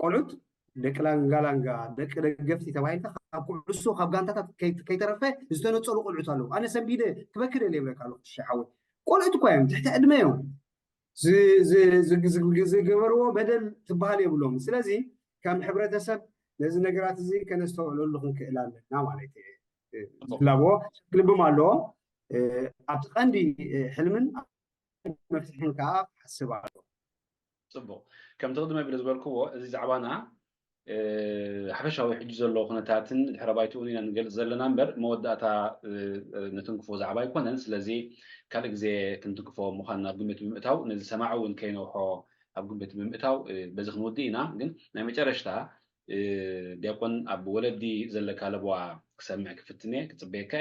ቆልዑት ደቂ ላንጋላንጋ ደቂ ደገፍቲ ተባሂልካ ካብ ኩዕሶ ካብ ጋንታታት ከይተረፈ ዝተነፀሉ ቆልዑት ኣለዉ ኣነ ሰንቢደ ክበክደ የብለካ ኣለኹ ትሸሓወ ቆልዑት እኳ እዮም ትሕቲ ዕድመ እዮም ዝገበርዎ በደል ትበሃል የብሎም ስለዚ ከም ሕብረተሰብ ነዚ ነገራት እዚ ከነስተውዕለሉ ክንክእል ኣለና ማለት እዩ ዝላብዎ ክልብም ኣለዎ ኣብቲ ቀንዲ ሕልምን መፍትሕን ከዓ ሓስብ ኣሎ ፅቡቅ ከም ትቅድመ ቢለ ዝበልክዎ እዚ ዛዕባና ሓፈሻዊ ሕጂ ዘሎ ኩነታትን ድሕረ ባይትኡን ኢና ንገልፅ ዘለና እምበር መወዳእታ ነትንክፎ ዛዕባ ኣይኮነን ስለዚ ካልእ ግዜ ክንትንክፎ ምዃንና ኣብ ግምት ብምእታው ነዚ ሰማዕ እውን ከይነውሖ ኣብ ግምት ብምእታው በዚ ክንወዲ ኢና ግን ናይ መጨረሽታ ዲያቆን ኣብ ወለዲ ዘለካ ለብዋ ክሰምዕ ክፍትነ ክፅበየካ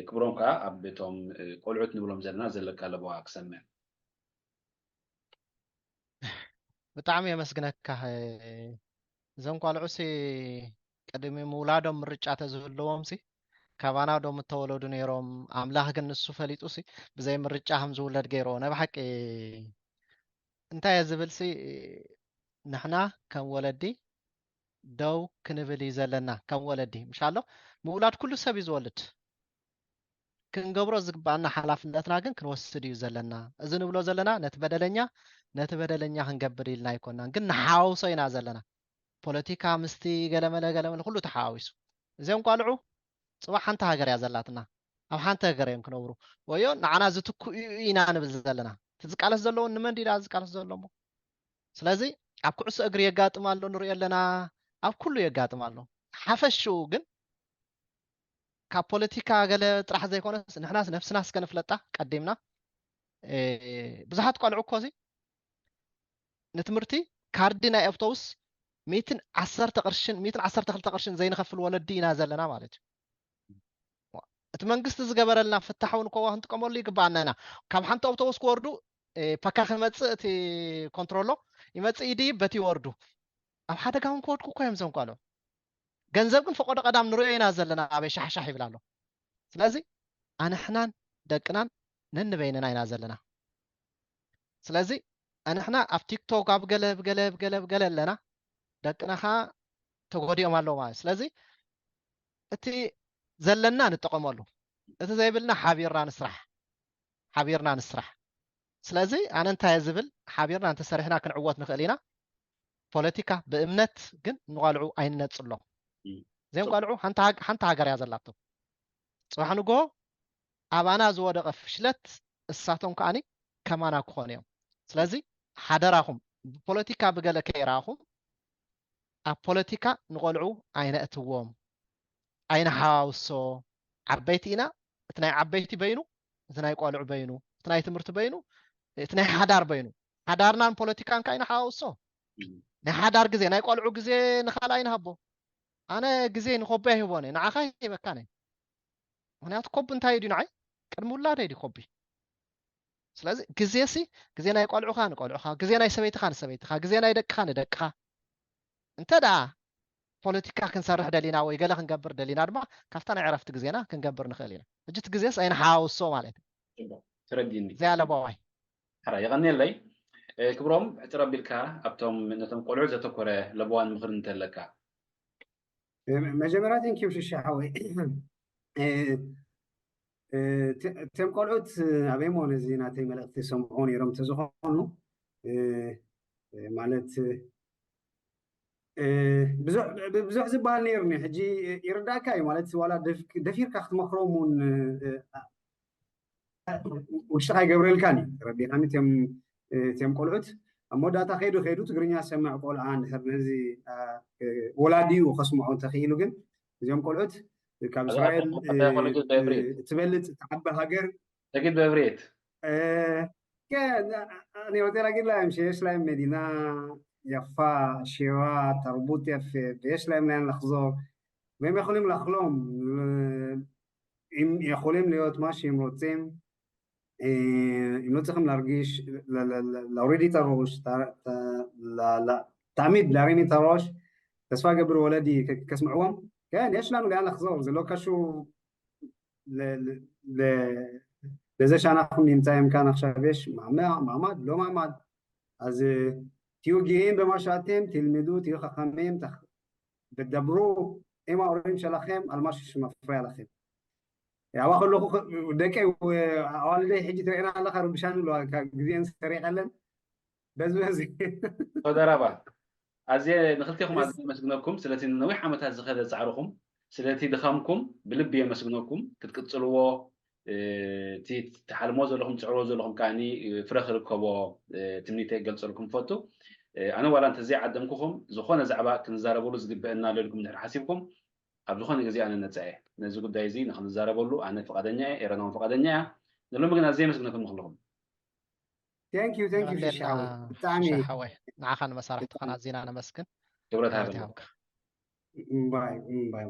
ክብሮም ከዓ ኣብ እቶም ቆልዑት ንብሎም ዘለና ዘለካ ለብዋ ክሰምዕ ብጣዕሚ የመስግነካ እዞም ቆልዑሲ ቅድሚ ምውላዶም ምርጫ ተዝህልዎም ሲ ካባና ዶም ተወለዱ ነይሮም ኣምላኽ ግን ንሱ ፈሊጡሲ ብዘይ ምርጫ ከም ዝውለድ ገይሮ ነብሓቂ እንታይ ዝብልሲ ንሕና ከም ወለዲ ደው ክንብል እዩ ዘለና ከም ወለዲ ምሻሎ ምውላድ ኩሉ ሰብ እዩ ዝወልድ ክንገብሮ ዝግባአና ሓላፍነትና ግን ክንወስድ እዩ ዘለና እዚ ንብሎ ዘለና ነቲ በደለኛ ክንገብር ኢልና ኣይኮናን ግን ንሓዋውሶ ኢና ዘለና ፖለቲካ ምስቲ ገለመለ ኩሉ ተሓዋዊሱ እዚኦም ቆልዑ ፅባሕ ሓንቲ ሃገር እያ ዘላትና ኣብ ሓንቲ ሃገር እዮም ክነብሩ ወዮ ንዓና ዝትክኡ ኢና ንብል ዘለና ትዝቃለስ ዘለዎ ንመን ዲዳ ዝቃለስ ዘሎ ሞ ስለዚ ኣብ ኩዕሶ እግሪ የጋጥም ኣሎ ንሪኦ ኣለና ኣብ ኩሉ የጋጥም ኣሎ ሓፈሽኡ ግን ካብ ፖለቲካ ገለ ጥራሕ ዘይኮነስ ንሕናስ ነፍስናስ ከንፍለጣ ቀዲምና ብዙሓት ቆልዑ ኮዚ ንትምህርቲ ካርዲ ናይ ኣውቶቡስ 110 ቅርሽን 112 ቅርሽን ዘይንኸፍል ወለዲ ኢና ዘለና ማለት እዩ እቲ መንግስቲ ዝገበረልና ፍታሐውን ኮዋ ክንጥቀመሉ ይግባአና ኢና ካብ ሓንቲ ኣውቶቡስ ክወርዱ ፓካ ክመፅእ እቲ ኮንትሮሎ ይመፅእ ይድይብ በቲ ይወርዱ ኣብ ሓደጋ እውን ክወድቁ እኮ እዮም እዞም ቆልዑ ገንዘብ ግን ፈቆዶ ቀዳም ንሪኦ ኢና ዘለና ኣበይ ሻሕሻሕ ይብል ኣሎ ስለዚ ኣንሕናን ደቅናን ነንበይንና ኢና ዘለና ስለዚ ኣንሕና ኣብ ቲክቶክ ኣብ ገለ ኣለና ደቅና ከዓ ተጎዲኦም ኣለዉ ማለት ስለዚ እቲ ዘለና ንጥቀመሉ እቲ ዘይብልና ሓቢርና ንስራሕ ስለዚ ኣነ እንታይ ዝብል ሓቢርና እንተሰሪሕና ክንዕወት ንኽእል ኢና ፖለቲካ ብእምነት ግን ንቆልዑ ኣይንነፅሎም እዚኦም ቆልዑ ሓንቲ ሃገር እያ ዘላቶ ፅባሕ ንግሆ ኣባና ዝወደቐ ፍሽለት እሳቶም ከዓኒ ከማና ክኾኑ እዮም ስለዚ ሓደራኹም ብፖለቲካ ብገለ ከይረኣኹም ኣብ ፖለቲካ ንቆልዑ ኣይነእትዎም ኣይነሓዋውሶ ዓበይቲ ኢና እቲ ናይ ዓበይቲ በይኑ እቲ ናይ ቆልዑ በይኑ تناي تمرت بينو تناي حدار بينو حدارنا بوليتيكان كاين حاوسو ناي حدار غزي ناي قلعو غزي نخالاي نهبو انا غزي نخبيه يبوني نعخاي بكاني ምክንያቱ ኮብ እንታይ እዩ ንዓይ ቅድሚ ውላደ እዩ ኮቢ ስለዚ ግዜሲ ግዜ ናይ ቆልዑኻ ንቆልዑኻ ግዜ ናይ ሰበይትኻ ንሰበይትኻ ግዜ ናይ ደቅኻ ንደቅኻ እንተዳ ፖለቲካ ክንሰርሕ ደሊና ወይ ገለ ክንገብር ደሊና ድማ ካብታ ናይ ዕረፍቲ ግዜና ክንገብር ንኽእል ኢና ሕጂ እቲ ግዜስ ኣይንሓውሶ ማለት እዩ ትረዲኒ ዘያለ ቦዋይ حرا يغني لي كبرهم اعترب لك ابتم نتم قلعو زتكره لبوان مخر انت لك مجمرات انكي وش الشحوي تم قلعوت ابي مون زينا تي ملقتي سمعوني رم تزخونو مالت بزح زبال نيرني حجي يرداكاي مالت ولا دفير كاخت مخرومون وشتاي جبريل كاني ربي خاني تم قلعوت اما داتا خيدو تغرينيا سمع قول عن هرنزي ولادي وخصمعون تخيلو جن زيهم قلعوت كاب اسرائيل تبلت تعبى هاجر تجد بابريت كان انا قلت لك لا مش ايش لا مدينه يفا شوا تربوت في ايش لا من لحظه وهم יכולים לחלום אם יכולים להיות מה שהם רוצים אם לא צריכים להרגיש להוריד את הראש תמיד להרים את הראש תספה גבר וולדי כסמעוהם כן יש לנו לאן לחזור זה לא קשור לזה שאנחנו נמצאים כאן עכשיו יש מעמד לא מעמד אז תהיו גאים במה שאתם תלמדו תהיו חכמים תדברו עם ההורים שלכם על משהו שמפריע לכם واخذ له دكه والدي حجي ترينا الله خير بشان له كغزين سريع لن بزوزي تدربا ازي نخلتكم از مسجنكم سلتي نوي حمتات زخده صعركم سلتي دخامكم بلبي مسجنكم كتقصلوا تي تحلموا زلكم تعروا زلكم كاني فرخ ركبوا تمنيته يغلص لكم فوتو انا ولا انت زي عدمكم زخونه زعبا كنزاربوا زغبنا لكم نحر حسيبكم ኣብ ዝኾነ ግዜ ኣነ ነፃየ ነዚ ጉዳይ እዚ ንክንዛረበሉ ኣነ ፈቃደኛ እየ ኤረናውን ፈቃደኛ እያ ንሎም ግን ኣዝየ መስግነኩም ንክለኹም ثانك يو شحاوي ብጣዕሚ شحاوي ንዓኻ ንመሳርሕትኻ ኣዝና ነመስግን ክብረት ሃበና باي